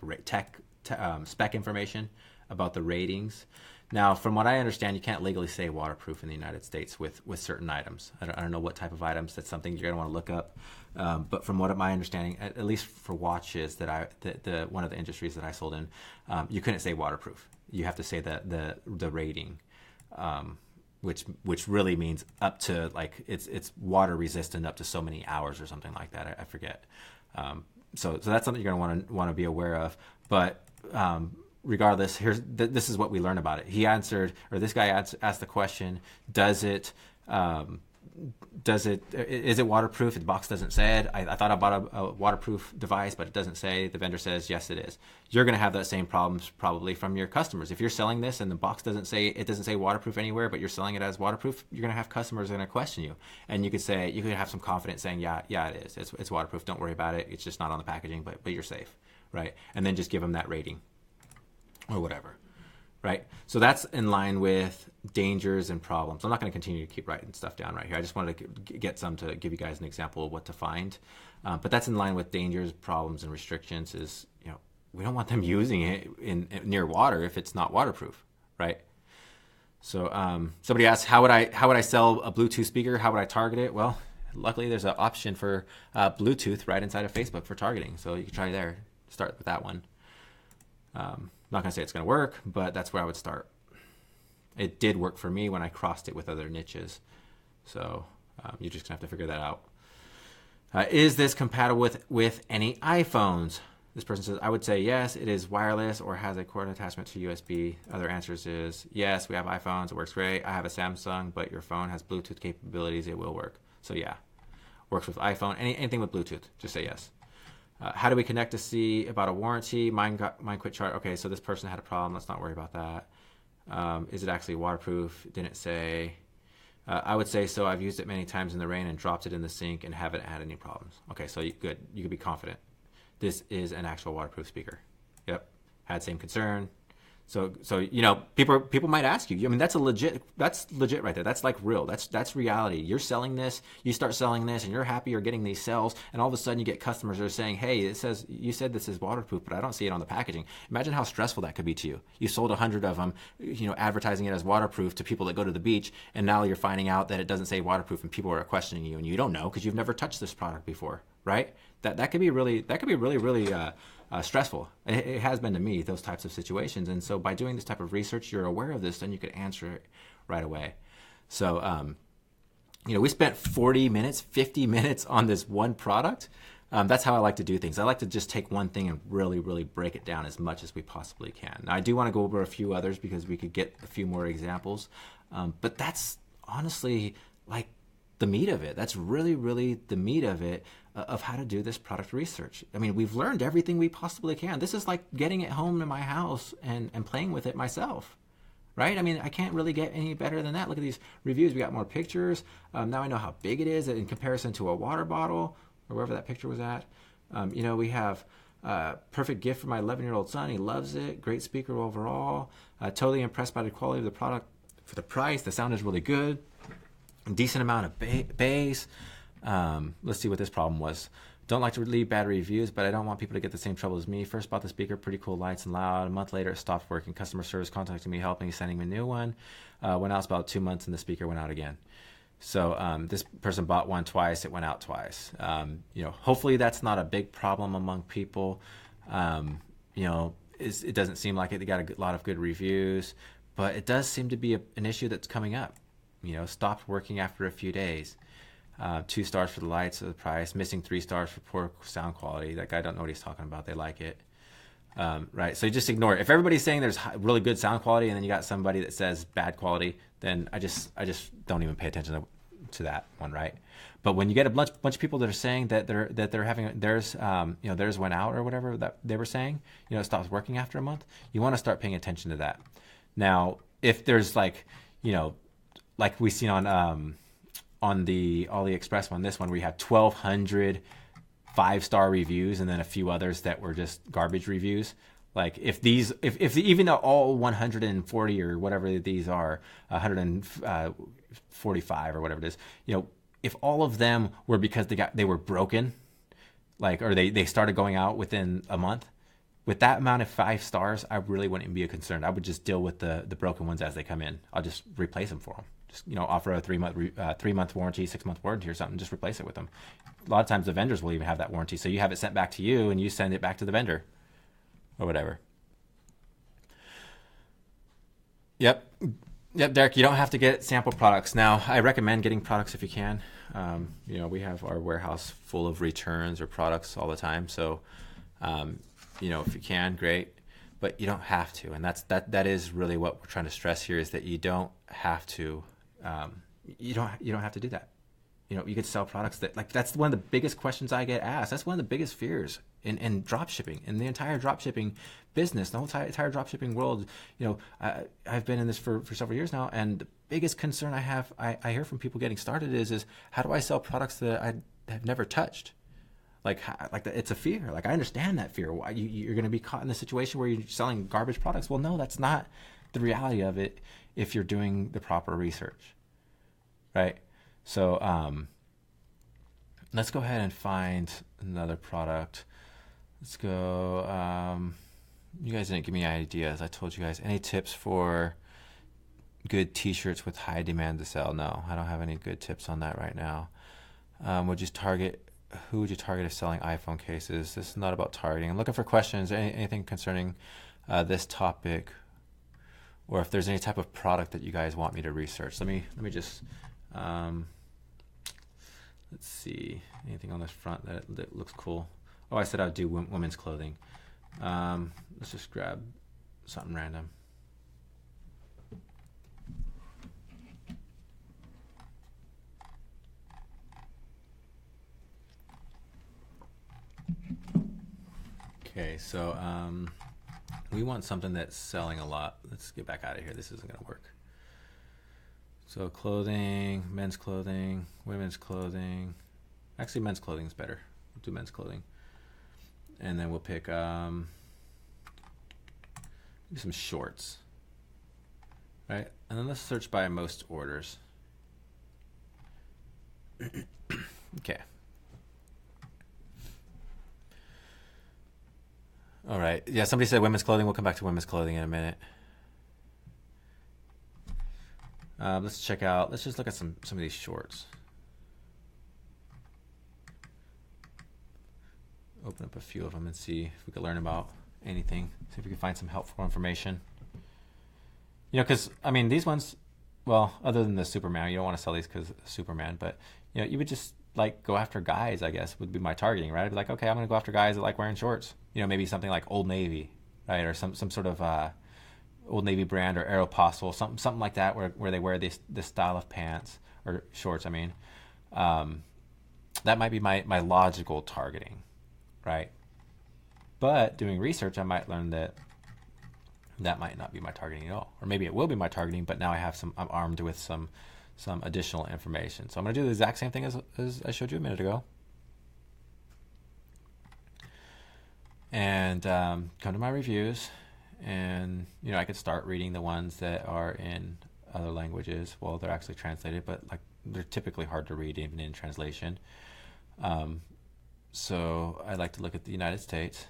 spec information about the ratings. Now, from what I understand, you can't legally say waterproof in the United States with certain items. I don't know what type of items. That's something you're going to want to look up. But from what my understanding, at least for watches that one of the industries that I sold in, you couldn't say waterproof. You have to say the rating, which really means up to like it's water resistant up to so many hours or something like that. I forget. So that's something you're going to want to be aware of. But regardless, this is what we learn about it. This guy asked the question, is it waterproof? The box doesn't say it. I thought I bought a waterproof device, but it doesn't say. The vendor says, yes, it is. You're going to have that same problems probably from your customers. If you're selling this and the box doesn't say waterproof anywhere, but you're selling it as waterproof, you're going to have customers that are going to question you. And you could have some confidence saying, yeah, it is. It's waterproof. Don't worry about it. It's just not on the packaging, but you're safe, right? And then just give them that rating or whatever, right? So that's in line with dangers and problems. I'm not going to continue to keep writing stuff down right here. I just wanted to get some to give you guys an example of what to find. But that's in line with dangers, problems, and restrictions. Is, you know, we don't want them using it in near water if it's not waterproof, right? So somebody asked, how would I sell a Bluetooth speaker? How would I target it? Well, luckily there's an option for Bluetooth right inside of Facebook for targeting. So you can try there. Start with that one. I'm not going to say it's going to work, but that's where I would start. It did work for me when I crossed it with other niches. So you're just going to have to figure that out. Is this compatible with any iPhones? This person says, I would say yes, it is wireless or has a cord attachment to USB. Other answers is yes, we have iPhones, it works great. I have a Samsung, but your phone has Bluetooth capabilities, it will work. So yeah, works with iPhone, anything with Bluetooth, just say yes. How do we connect to see about a warranty? Mine quit chart. Okay, so this person had a problem, let's not worry about that. Is it actually waterproof? Didn't say. I would say so. I've used it many times in the rain and dropped it in the sink and haven't had any problems. Okay, so good. You can be confident. This is an actual waterproof speaker. Yep. Had same concern. So you know, people might ask you. I mean, that's legit right there. That's like real. That's reality. You're selling this, you start selling this, and you're happy you're getting these sales, and all of a sudden you get customers that are saying, hey, you said this is waterproof, but I don't see it on the packaging. Imagine how stressful that could be to you. You sold 100 of them, you know, advertising it as waterproof to people that go to the beach, and now you're finding out that it doesn't say waterproof, and people are questioning you, and you don't know because you've never touched this product before, right? That could be really stressful. It has been to me, those types of situations. And so by doing this type of research, you're aware of this, then you could answer it right away. So, you know, we spent 40 minutes, 50 minutes on this one product. That's how I like to do things. I like to just take one thing and really, really break it down as much as we possibly can. Now, I do want to go over a few others because we could get a few more examples. But that's honestly like the meat of it. That's really, really the meat of it, of how to do this product research. I mean, we've learned everything we possibly can. This is like getting it home to my house and playing with it myself, right? I mean, I can't really get any better than that. Look at these reviews. We got more pictures. Now I know how big it is in comparison to a water bottle or wherever that picture was at. You know, we have perfect gift for my 11-year-old son. He loves it. Great speaker overall. Totally impressed by the quality of the product for the price. The sound is really good. Decent amount of bass. Let's see what this problem was. Don't like to leave bad reviews, but I don't want people to get the same trouble as me. First bought the speaker, pretty cool lights and loud. A month later, it stopped working. Customer service contacted me, helping, sending me a new one. Went out about 2 months, and the speaker went out again. So this person bought one twice. It went out twice. You know, hopefully that's not a big problem among people. You know, it doesn't seem like it got a lot of good reviews, but it does seem to be an issue that's coming up. You know, stopped working after a few days. 2 stars for the lights of the price, missing 3 stars for poor sound quality. That guy don't know what he's talking about. They like it. Right. So you just ignore it. If everybody's saying there's really good sound quality and then you got somebody that says bad quality, then I just don't even pay attention to that one. Right. But when you get a bunch of people that are saying that they're having theirs, you know, theirs went out or whatever that they were saying, you know, it stops working after a month, you want to start paying attention to that. Now, if there's like, you know, like we seen on the AliExpress one, this one, we had 1,200 5-star reviews and then a few others that were just garbage reviews. Like if even all 140 or whatever these are, 145 or whatever it is, you know, if all of them were because they were broken, like, or they started going out within a month, with that amount of 5 stars, I really wouldn't be concerned. I would just deal with the broken ones as they come in. I'll just replace them for them. Just, you know, offer a 3-month warranty, 6-month warranty or something. Just replace it with them. A lot of times the vendors will even have that warranty. So you have it sent back to you and you send it back to the vendor or whatever. Yep, Derek, you don't have to get sample products. Now, I recommend getting products if you can. You know, we have our warehouse full of returns or products all the time. So, you know, if you can, great. But you don't have to. And that is really what we're trying to stress here, is that you don't have to. You don't have to do that. You know, you could sell products that, like, that's one of the biggest questions I get asked. That's one of the biggest fears in drop shipping, in the entire drop shipping business, the whole entire drop shipping world. You know, I've been in this for several years now, and the biggest concern I hear from people getting started is how do I sell products that I have never touched? Like it's a fear. Like, I understand that fear. Why you're going to be caught in the situation where you're selling garbage products? Well, no, that's not the reality of it if you're doing the proper research, right? So let's go ahead and find another product. Let's go. You guys didn't give me ideas. I told you guys. Any tips for good t-shirts with high demand to sell? No, I don't have any good tips on that right now. Who would you target if selling iPhone cases? This is not about targeting. I'm looking for questions, anything concerning this topic, or if there's any type of product that you guys want me to research. Let me just let's see, anything on this front that looks cool. Oh, I said I'd do women's clothing. Let's just grab something random. Okay, so we want something that's selling a lot. Let's get back out of here. This isn't going to work. So clothing, men's clothing, women's clothing. Actually, men's clothing is better. We'll do men's clothing. And then we'll pick some shorts. Right? And then let's search by most orders. Okay. All right. Yeah, somebody said women's clothing. We'll come back to women's clothing in a minute. Let's just look at some of these shorts. Open up a few of them and see if we can learn about anything. See if we can find some helpful information. You know, because, I mean, these ones, well, other than the Superman, you don't want to sell these because Superman, but, you know, you would just, like, go after guys, I guess, would be my targeting, right? I'd be like, okay, I'm going to go after guys that like wearing shorts. You know, maybe something like Old Navy, right? Or some sort of Old Navy brand or Aeropostale, something like that where they wear this style of pants or shorts, I mean. That might be my logical targeting, right? But doing research, I might learn that might not be my targeting at all. Or maybe it will be my targeting, but now I'm armed with some additional information. So I'm going to do the exact same thing as I showed you a minute ago. And come to my reviews, and you know, I could start reading the ones that are in other languages. Well, they're actually translated, but like they're typically hard to read even in translation. So I like to look at the United States.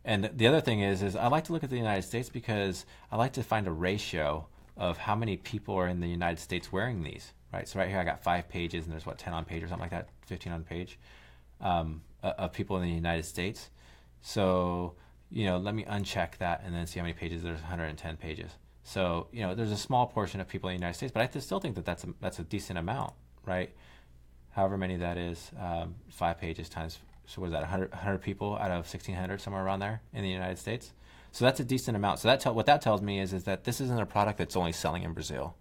And the other thing is I like to look at the United States because I like to find a ratio of how many people are in the United States wearing these, right? So right here I got 5 pages, and there's 10 on page or something like that, 15 on page, of people in the United States. So, you know, let me uncheck that and then see how many pages. There's 110 pages. So, you know, there's a small portion of people in the United States, but I still think that that's a decent amount, right? However many that is, 5 pages times, so what is that, 100 people out of 1,600, somewhere around there in the United States. So that's a decent amount. So what that tells me is that this isn't a product that's only selling in Brazil,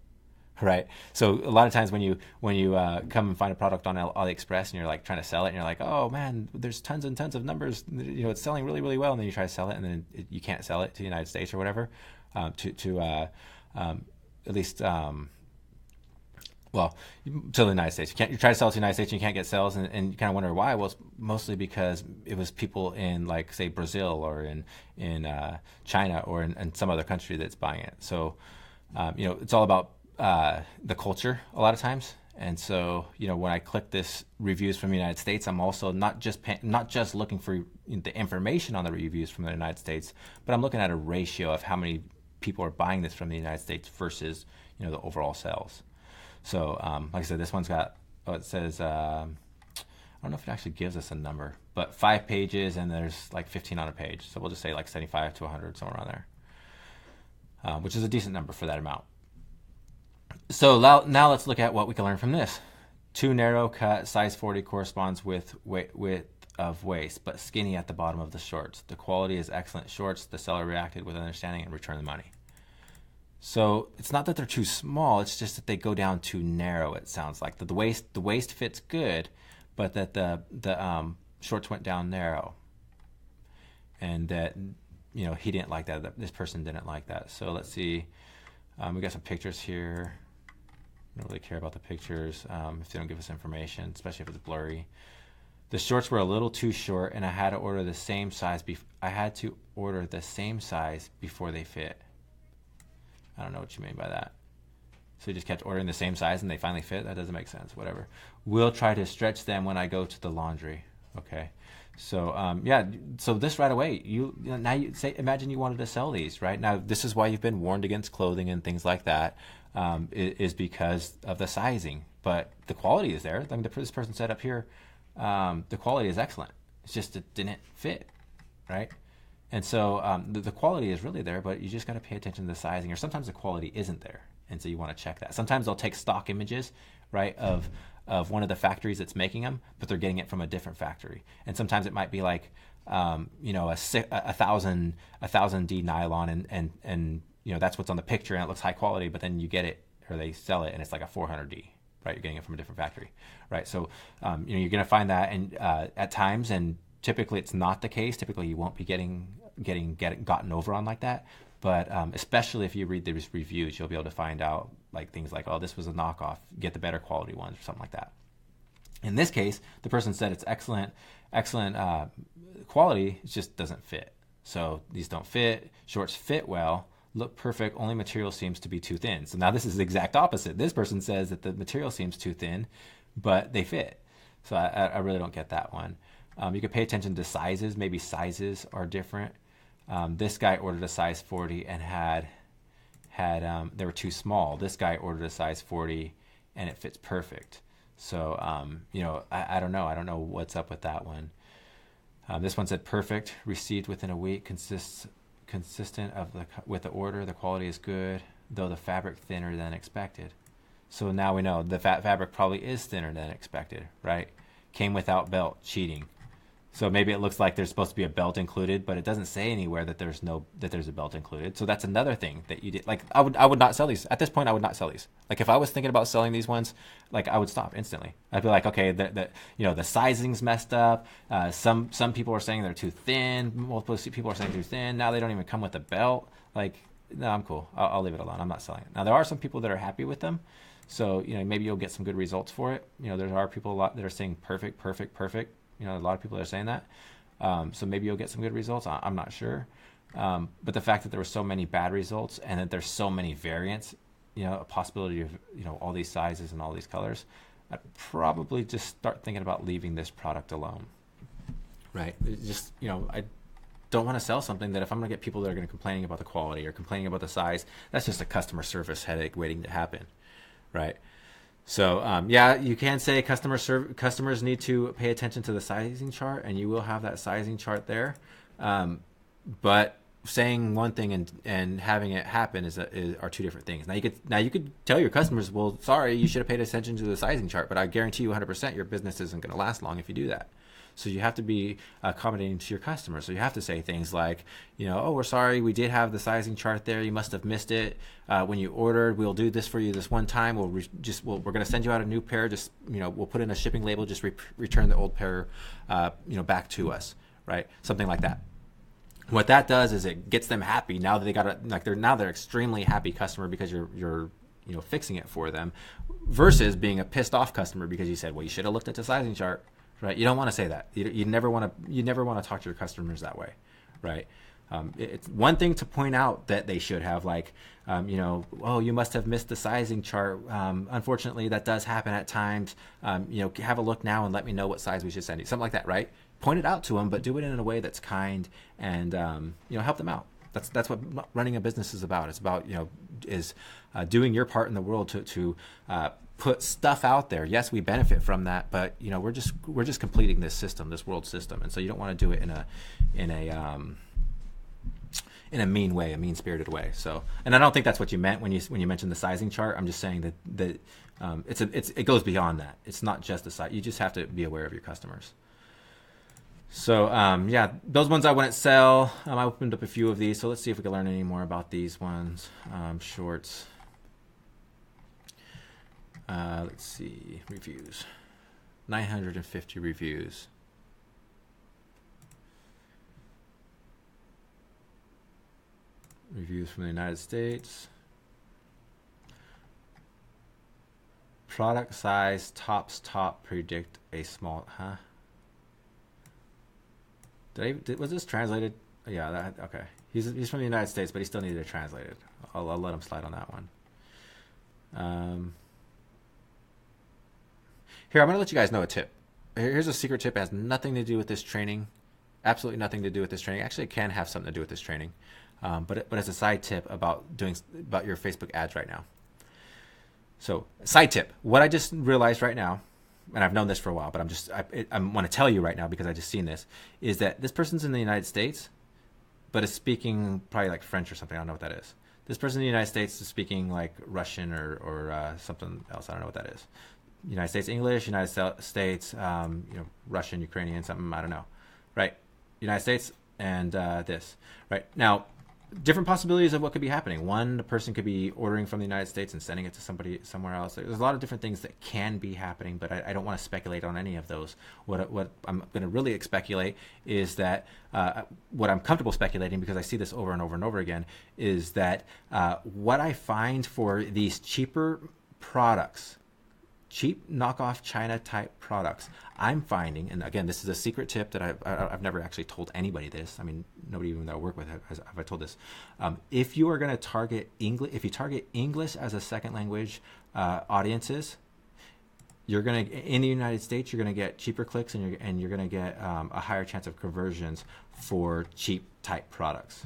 right? So a lot of times when you come and find a product on AliExpress and you're like trying to sell it and you're like, oh man, there's tons and tons of numbers, you know, it's selling really, really well, and then you try to sell it and then you can't sell it to the United States or whatever, at least well, to the United States. You try to sell it to the United States and you can't get sales, and you kind of wonder why. Well, it's mostly because it was people in, like, say, Brazil or in China or in some other country that's buying it. So, you know, it's all about the culture a lot of times. And so, you know, when I click this reviews from the United States, I'm also not just looking for the information on the reviews from the United States, but I'm looking at a ratio of how many people are buying this from the United States versus, you know, the overall sales. So, like I said, this one's got, it says, I don't know if it actually gives us a number, but 5 pages and there's like 15 on a page. So we'll just say like 75 to 100, somewhere around there, which is a decent number for that amount. So now let's look at what we can learn from this. Too narrow cut, size 40 corresponds with width of waist, but skinny at the bottom of the shorts. The quality is excellent shorts. The seller reacted with understanding and returned the money. So it's not that they're too small, it's just that they go down too narrow, it sounds like. The waist fits good, but that the shorts went down narrow. And that, you know, he didn't like that. This person didn't like that. So let's see. We got some pictures here. I don't really care about the pictures if they don't give us information, especially if it's blurry. The shorts were a little too short, and I had to order the same size before they fit. I don't know what you mean by that. So you just kept ordering the same size and they finally fit? That doesn't make sense. Whatever. We'll try to stretch them when I go to the laundry. Okay. So yeah, so this right away, now you say, imagine you wanted to sell these, right? Now this is why you've been warned against clothing and things like that, is because of the sizing. But the quality is there. I mean, this person said up here, the quality is excellent. It's just it didn't fit, right? And so the quality is really there, but you just got to pay attention to the sizing. Or sometimes the quality isn't there, and so you want to check that. Sometimes they'll take stock images, right, of one of the factories that's making them, but they're getting it from a different factory. And sometimes it might be like, you know, a 1000D nylon, and you know that's what's on the picture, and it looks high quality, but then you get it, or they sell it, and it's like a 400D. Right, you're getting it from a different factory, right? So, you know, you're going to find that, and at times, and typically it's not the case. Typically, you won't be getting gotten over on like that. But especially if you read the reviews, you'll be able to find out like things like, oh, this was a knockoff. Get the better quality ones or something like that. In this case, the person said it's excellent quality. It just doesn't fit. So these don't fit. Shorts fit well. Look perfect, only material seems to be too thin. So now this is the exact opposite. This person says that the material seems too thin, but they fit. So I really don't get that one. You could pay attention to sizes. Maybe sizes are different. This guy ordered a size 40 and had they were too small. This guy ordered a size 40 and it fits perfect. So, you know, I don't know. I don't know what's up with that one. This one said perfect, received within a week, consistent with the order. The quality is good, though the fabric thinner than expected. So now we know the fabric probably is thinner than expected, right? Came without belt, cheating. So maybe it looks like there's supposed to be a belt included, but it doesn't say anywhere that there's a belt included. So that's another thing that you did. Like I would not sell these at this point. I would not sell these. Like if I was thinking about selling these ones, like I would stop instantly. I'd be like, okay, you know, the sizing's messed up. Some people are saying they're too thin. Multiple people are saying too thin. Now they don't even come with a belt. Like, no, I'm cool. I'll leave it alone. I'm not selling it. Now there are some people that are happy with them. So, you know, maybe you'll get some good results for it. You know, there are people a lot that are saying perfect, perfect, perfect. You know, a lot of people are saying that. So maybe you'll get some good results. I'm not sure. But the fact that there were so many bad results and that there's so many variants, you know, a possibility of, you know, all these sizes and all these colors, I'd probably just start thinking about leaving this product alone. Right. It's just, you know, I don't want to sell something that if I'm going to get people that are going to complaining about the quality or complaining about the size, that's just a customer service headache waiting to happen. Right. So yeah, you can say customers need to pay attention to the sizing chart, and you will have that sizing chart there. But saying one thing and having it happen are two different things. Now you could tell your customers, well, sorry, you should have paid attention to the sizing chart, but I guarantee you 100% your business isn't going to last long if you do that. So you have to be accommodating to your customers. So you have to say things like, you know, oh, we're sorry, we did have the sizing chart there. You must have missed it when you ordered. We'll do this for you this one time. We're going to send you out a new pair. Just, you know, we'll put in a shipping label. Just return the old pair, you know, back to us, right? Something like that. What that does is it gets them happy. Now that they got they're extremely happy customer because you're you know fixing it for them, versus being a pissed off customer because you said, well, you should have looked at the sizing chart. Right, you don't want to say that. You never want to talk to your customers that way, right? It's one thing to point out that they should have, like, you know, oh, you must have missed the sizing chart. Unfortunately, that does happen at times. You know, have a look now and let me know what size we should send you. Something like that, right? Point it out to them, but do it in a way that's kind and you know, help them out. That's what running a business is about. It's about, you know, doing your part in the world to put stuff out there. Yes, we benefit from that, but you know, we're just completing this system, this world system, and so you don't want to do it in a mean way, a mean-spirited way. So, and I don't think that's what you meant when you mentioned the sizing chart. I'm just saying that it goes beyond that. It's not just the size. You just have to be aware of your customers. So yeah, those ones I wouldn't sell. I opened up a few of these, so let's see if we can learn any more about these ones. Shorts. Let's see, reviews. 950 reviews. Reviews from the United States. Product size, top predict a small, was this translated? Yeah, okay. He's from the United States, but he still needed it translated. I'll let them slide on that one. Here, I'm going to let you guys know a tip. Here's a secret tip. It has nothing to do with this training. Absolutely nothing to do with this training. Actually, it can have something to do with this training. But as a side tip about your Facebook ads right now. So, side tip. What I just realized right now, and I've known this for a while, but I want to tell you right now because I just seen this, is that this person's in the United States, but is speaking probably like French or something. I don't know what that is. This person in the United States is speaking like Russian or something else. I don't know what that is. United States English, United States, Russian, Ukrainian, something, I don't know. Right? United States and this. Right? Now, different possibilities of what could be happening. One, the person could be ordering from the United States and sending it to somebody somewhere else. There's a lot of different things that can be happening, but I don't want to speculate on any of those. What I'm going to really speculate is that what I'm comfortable speculating, because I see this over and over and over again, is that what I find for these cheaper products, cheap knockoff China type products, I'm finding, and again, this is a secret tip that I've never actually told anybody this. I mean, nobody even that I work with have I told this. If you are going to target English, if you target English as a second language audiences, you're going to, in the United States, you're going to get cheaper clicks and you're going to get a higher chance of conversions for cheap type products,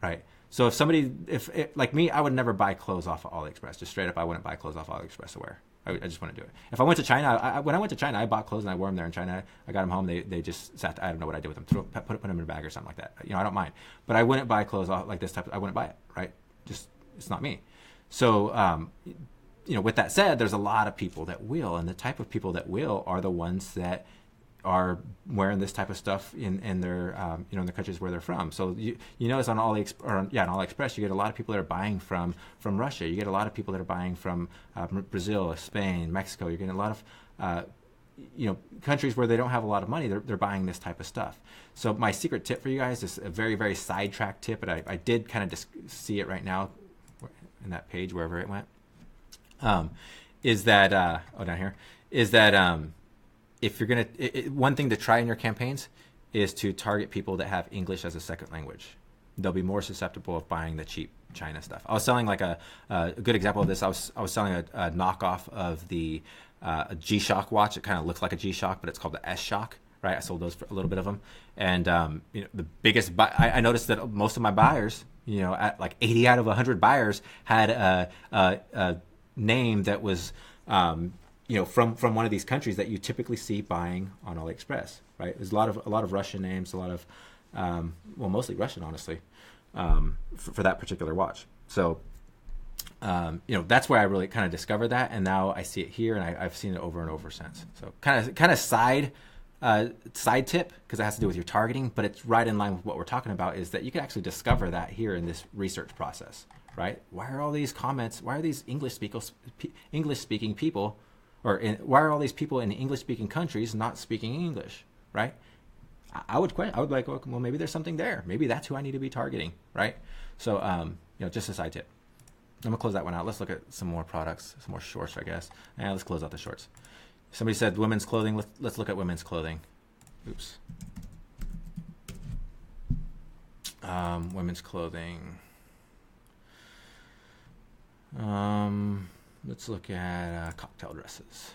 right? So if like me, I would never buy clothes off of AliExpress. Just straight up, I wouldn't buy clothes off AliExpress to wear. I just want to do it. If I went to China, when I went to China, I bought clothes and I wore them there in China. I got them home. They just sat. I don't know what I did with them. Put them in a bag or something like that. I don't mind. But I wouldn't buy clothes like this type. I wouldn't buy it. Right? Just it's not me. So with that said, there's a lot of people that will, and the type of people that will are the ones that are wearing this type of stuff in their in the countries where they're from. So you notice on AliExpress, you get a lot of people that are buying from Russia. You get a lot of people that are buying from Brazil, Spain, Mexico. You're getting a lot of countries where they don't have a lot of money. They're buying this type of stuff. So my secret tip for you guys is a very, very sidetracked tip, but I did kind of just see it right now in that page wherever it went. Is that down here? Is that if you're going to, one thing to try in your campaigns is to target people that have English as a second language. They'll be more susceptible of buying the cheap China stuff. I was selling like a good example of this. I was selling a knockoff of the G-Shock watch. It kind of looks like a G-Shock, but it's called the S-Shock, right? I sold those for a little bit of them. And the biggest, I noticed that most of my buyers, at like 80 out of 100 buyers had a name that was from one of these countries that you typically see buying on AliExpress, right? There's a lot of Russian names, a lot of, mostly Russian, honestly, for that particular watch. So, that's where I really kind of discovered that, and now I see it here, and I've seen it over and over since. So, kind of side tip, because it has to do with your targeting, but it's right in line with what we're talking about. Is that you can actually discover that here in this research process, right? Why are all these comments? Why are these English speaking people? Why are all these people in English-speaking countries not speaking English, right? I would like, well, maybe there's something there. Maybe that's who I need to be targeting, right? So, just a side tip. I'm gonna close that one out. Let's look at some more products, some more shorts, I guess. And let's close out the shorts. Somebody said women's clothing. Let's look at women's clothing. Oops. Women's clothing. Let's look at cocktail dresses.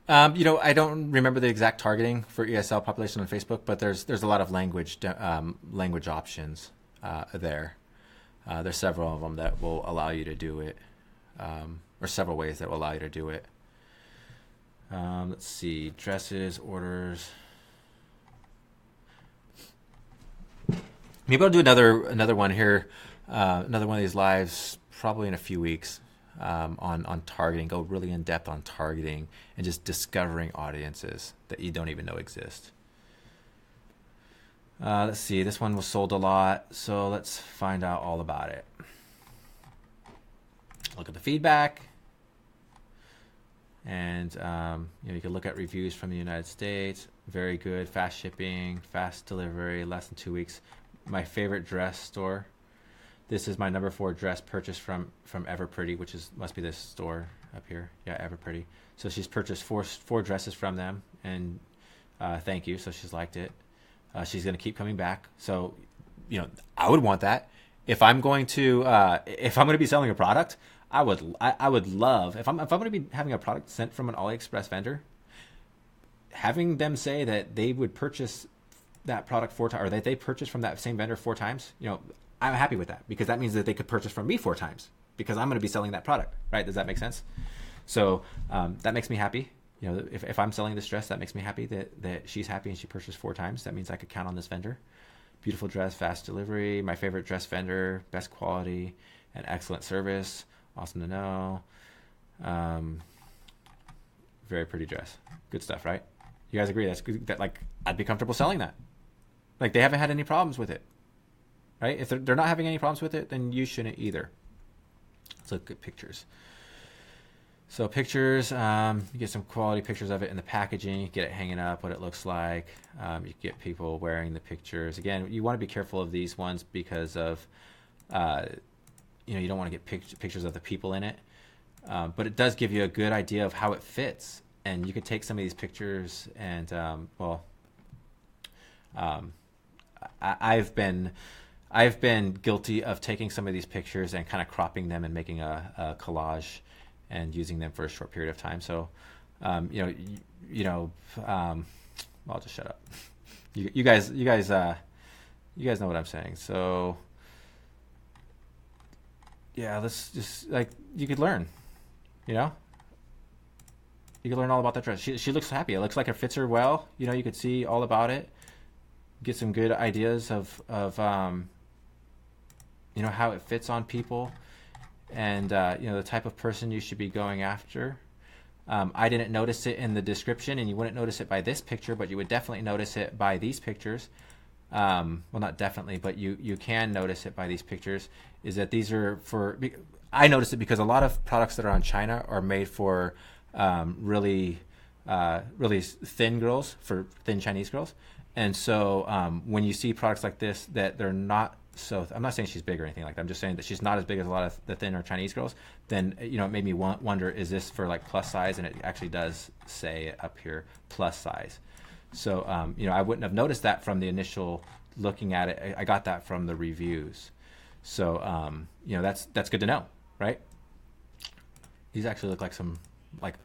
I don't remember the exact targeting for ESL population on Facebook, but there's a lot of language options there. There's several of them that will allow you to do it, or several ways that will allow you to do it. Let's see, dresses, orders. Maybe I'll do another one here, another one of these lives probably in a few weeks on targeting. Go really in depth on targeting and just discovering audiences that you don't even know exist. Let's see, this one was sold a lot, so let's find out all about it. Look at the feedback, and you can look at reviews from the United States. Very good, fast shipping, fast delivery, less than 2 weeks. My favorite dress store. This is my number 4 dress purchased from Everpretty, which must be this store up here. Yeah, Everpretty. So she's purchased four dresses from them, and Thank you. So she's liked it. She's going to keep coming back. So, I would want that. If I'm going to be selling a product, I would love if I'm going to be having a product sent from an AliExpress vendor, having them say that they would purchase that product 4 times, or that they purchased from that same vendor 4 times. I'm happy with that, because that means that they could purchase from me 4 times, because I'm going to be selling that product, right? Does that make sense? So that makes me happy. If I'm selling this dress, that makes me happy that she's happy and she purchased 4 times. That means I could count on this vendor. Beautiful dress, fast delivery, my favorite dress vendor, best quality and excellent service. Awesome to know. Very pretty dress. Good stuff, right? You guys agree that's good, that like I'd be comfortable selling that? Like, they haven't had any problems with it, right? If they're not having any problems with it, then you shouldn't either. Let's look at pictures. So pictures, you get some quality pictures of it in the packaging. You get it hanging up, what it looks like. You get people wearing the pictures. Again, you want to be careful of these ones because of, you don't want to get pictures of the people in it. But it does give you a good idea of how it fits. And you could take some of these pictures and, I've been guilty of taking some of these pictures and kind of cropping them and making a collage and using them for a short period of time. So, I'll just shut up. You guys know what I'm saying. So, yeah, let's just, like, you could learn, you could learn all about that dress. She looks happy. It looks like it fits her well. You could see all about it. Get some good ideas of how it fits on people, and the type of person you should be going after. I didn't notice it in the description, and you wouldn't notice it by this picture, but you would definitely notice it by these pictures. Well, not definitely, but you can notice it by these pictures. Is that these are for? I noticed it because a lot of products that are on China are made for really thin girls, for thin Chinese girls. And so when you see products like this that they're not so, I'm not saying she's big or anything like that. I'm just saying that she's not as big as a lot of the thinner Chinese girls. Then, it made me wonder, is this for like plus size? And it actually does say up here, plus size. So, I wouldn't have noticed that from the initial looking at it. I got that from the reviews. So, that's good to know, right? These actually look like some like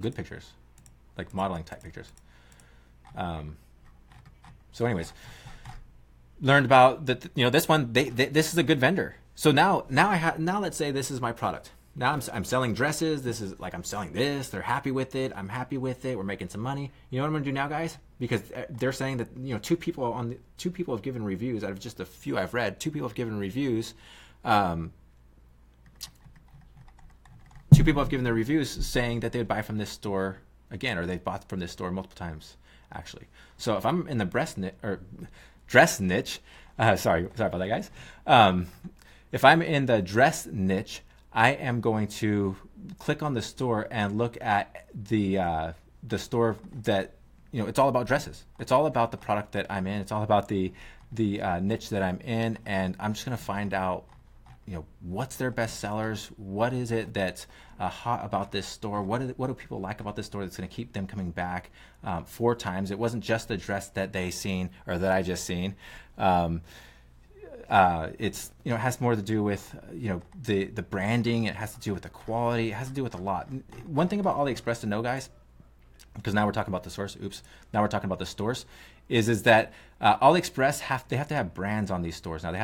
good pictures, like modeling type pictures. So anyways, learned about that. This one, this is a good vendor. So now let's say this is my product. Now I'm selling dresses. This is like, I'm selling this. They're happy with it. I'm happy with it. We're making some money. You know what I'm gonna do now, guys? Because they're saying that two people have given reviews out of just a few I've read. 2 people have given reviews. 2 people have given their reviews saying that they would buy from this store again, or they've bought from this store multiple times, actually. So if I'm in the dress niche, sorry about that, guys. If I'm in the dress niche, I am going to click on the store and look at the store that, it's all about dresses. It's all about the product that I'm in. It's all about the niche that I'm in, and I'm just going to find out, what's their best sellers? What is it that's hot about this store? What do people like about this store that's going to keep them coming back 4 times? It wasn't just the dress that they seen or that I just seen. It's, it has more to do with, the branding. It has to do with the quality. It has to do with a lot. One thing about AliExpress to know, guys, because now we're talking about the source. Now we're talking about the stores. Is that AliExpress they have to have brands on these stores. Now they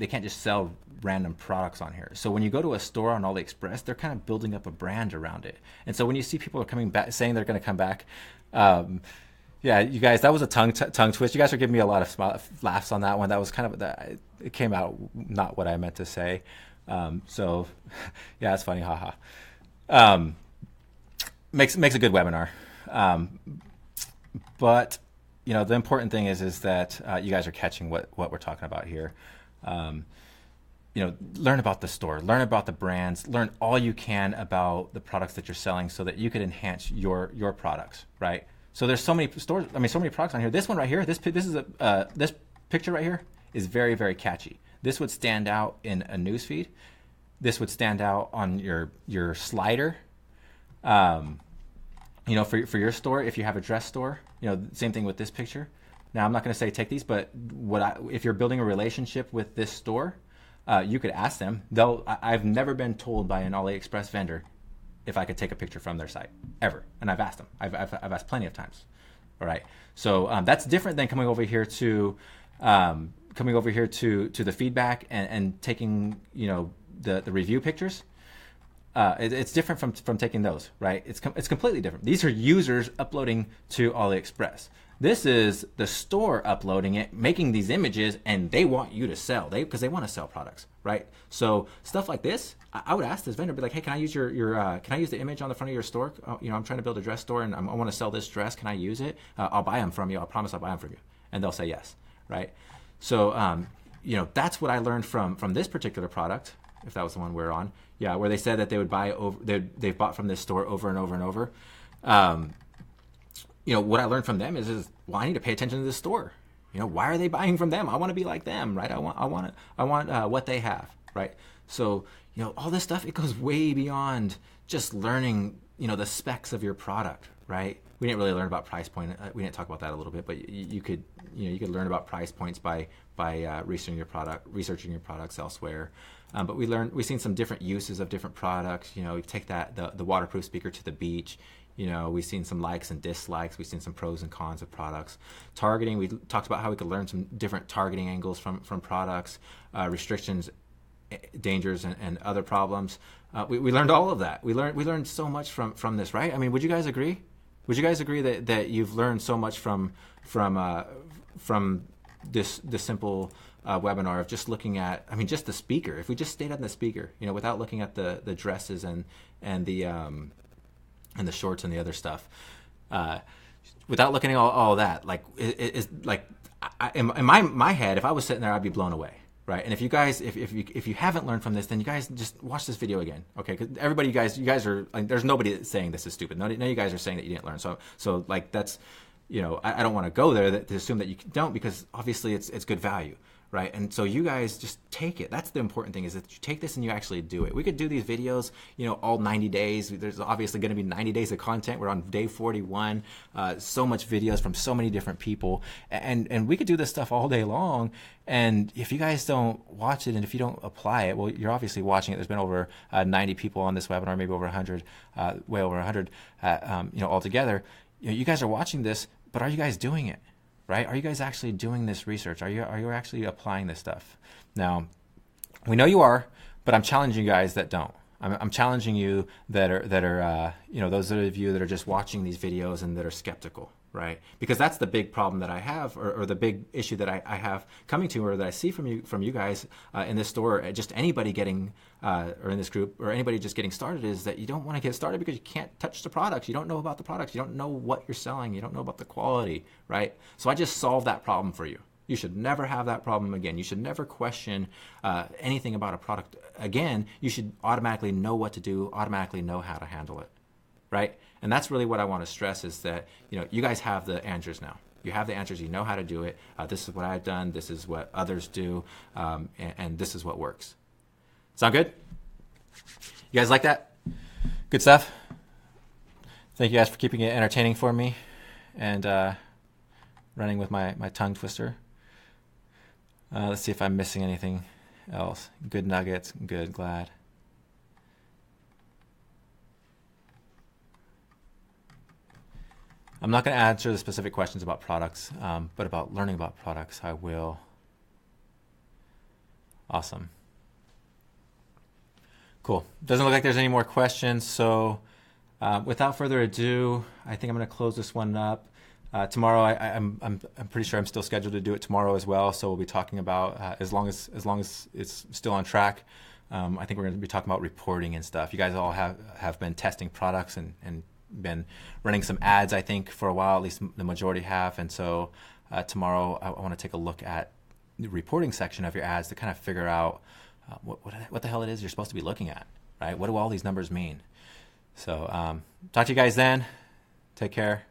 can't just sell random products on here. So when you go to a store on AliExpress, they're kind of building up a brand around it. And so when you see people are coming back, saying they're going to come back, yeah, you guys, that was a tongue twist. You guys are giving me a lot of laughs on that one. That was kind of it came out not what I meant to say. So yeah, it's funny, haha. Makes a good webinar. But the important thing is that you guys are catching what we're talking about here. Learn about the store, learn about the brands, learn all you can about the products that you're selling so that you can enhance your products, right? So there's so many stores, so many products on here. This one right here, this picture right here is very, very catchy. This would stand out in a newsfeed. This would stand out on your slider. for your store, if you have a dress store, same thing with this picture. Now, I'm not going to say take these, but if you're building a relationship with this store, you could ask them. I've never been told by an AliExpress vendor if I could take a picture from their site ever, and I've asked them. I've asked plenty of times. All right, so that's different than coming over here to the feedback and taking the review pictures. It's different from taking those, right? It's completely different. These are users uploading to AliExpress. This is the store uploading it, making these images, and they want you to sell. Because they want to sell products, right? So stuff like this, I would ask this vendor, be like, hey, can I use can I use the image on the front of your store? I'm trying to build a dress store, and I want to sell this dress. Can I use it? I'll buy them from you. I promise I'll buy them from you, and they'll say yes, right? So that's what I learned from this particular product, if that was the one we're on. Yeah, where they said that they would buy they've bought from this store over and over and over. What I learned from them is well, I need to pay attention to this store. Why are they buying from them? I want to be like them, right? I want what they have, right? So all this stuff, it goes way beyond just learning the specs of your product, right? We didn't really learn about price point. We didn't talk about that a little bit, but you could learn about price points by researching your products elsewhere. But we've seen some different uses of different products. We take the waterproof speaker to the beach. We've seen some likes and dislikes. We've seen some pros and cons of products. Targeting, we talked about how we could learn some different targeting angles from products, restrictions, dangers, and other problems. We learned all of that. We learned so much from this, right? I mean, would you guys agree? Would you guys agree that you've learned so much from this simple webinar of just looking at, just the speaker? If we just stayed on the speaker, without looking at the dresses and the shorts and the other stuff, without looking at all that, like in my head, if I was sitting there, I'd be blown away. Right, and if you guys, if you haven't learned from this, then you guys just watch this video again, okay? Because everybody, you guys are like, there's nobody that's saying this is stupid. None of you guys are saying that you didn't learn. So like that's, I don't want to go there to assume that you don't, because obviously it's good value, right? And so you guys just take it. That's the important thing, is that you take this and you actually do it. We could do these videos, all 90 days. There's obviously going to be 90 days of content. We're on day 41. So much videos from so many different people, and we could do this stuff all day long. And if you guys don't watch it and if you don't apply it, well, you're obviously watching it. There's been over 90 people on this webinar, maybe over 100, way over 100, altogether. You guys are watching this, but are you guys doing it? Right? Are you guys actually doing this research? Are you actually applying this stuff? Now, we know you are, but I'm challenging you guys that don't. I'm challenging you that are those of you that are just watching these videos and that are skeptical, right? Because that's the big problem that I have, or the big issue that I have coming to, or that I see from you guys in this store, just anybody getting, or in this group, or anybody just getting started, is that you don't want to get started because you can't touch the products. You don't know about the products. You don't know what you're selling. You don't know about the quality, right? So I just solved that problem for you. You should never have that problem again. You should never question anything about a product again. You should automatically know what to do, automatically know how to handle it, right? And that's really what I want to stress, is that you guys have the answers now. You have the answers. You know how to do it. This is what I've done. This is what others do, and this is what works. Sound good? You guys like that? Good stuff? Thank you guys for keeping it entertaining for me and running with my tongue twister. Let's see if I'm missing anything else. Good nuggets. Good. Glad. I'm not going to answer the specific questions about products, but about learning about products, I will. Awesome. Cool. Doesn't look like there's any more questions. So without further ado, I think I'm going to close this one up. Tomorrow, I'm pretty sure I'm still scheduled to do it tomorrow as well. So we'll be talking about, as long as it's still on track, I think we're going to be talking about reporting and stuff. You guys all have been testing products and been running some ads, I think, for a while. At least the majority have. And so tomorrow, I want to take a look at the reporting section of your ads to kind of figure out what the hell it is you're supposed to be looking at, right? What do all these numbers mean? So talk to you guys then. Take care.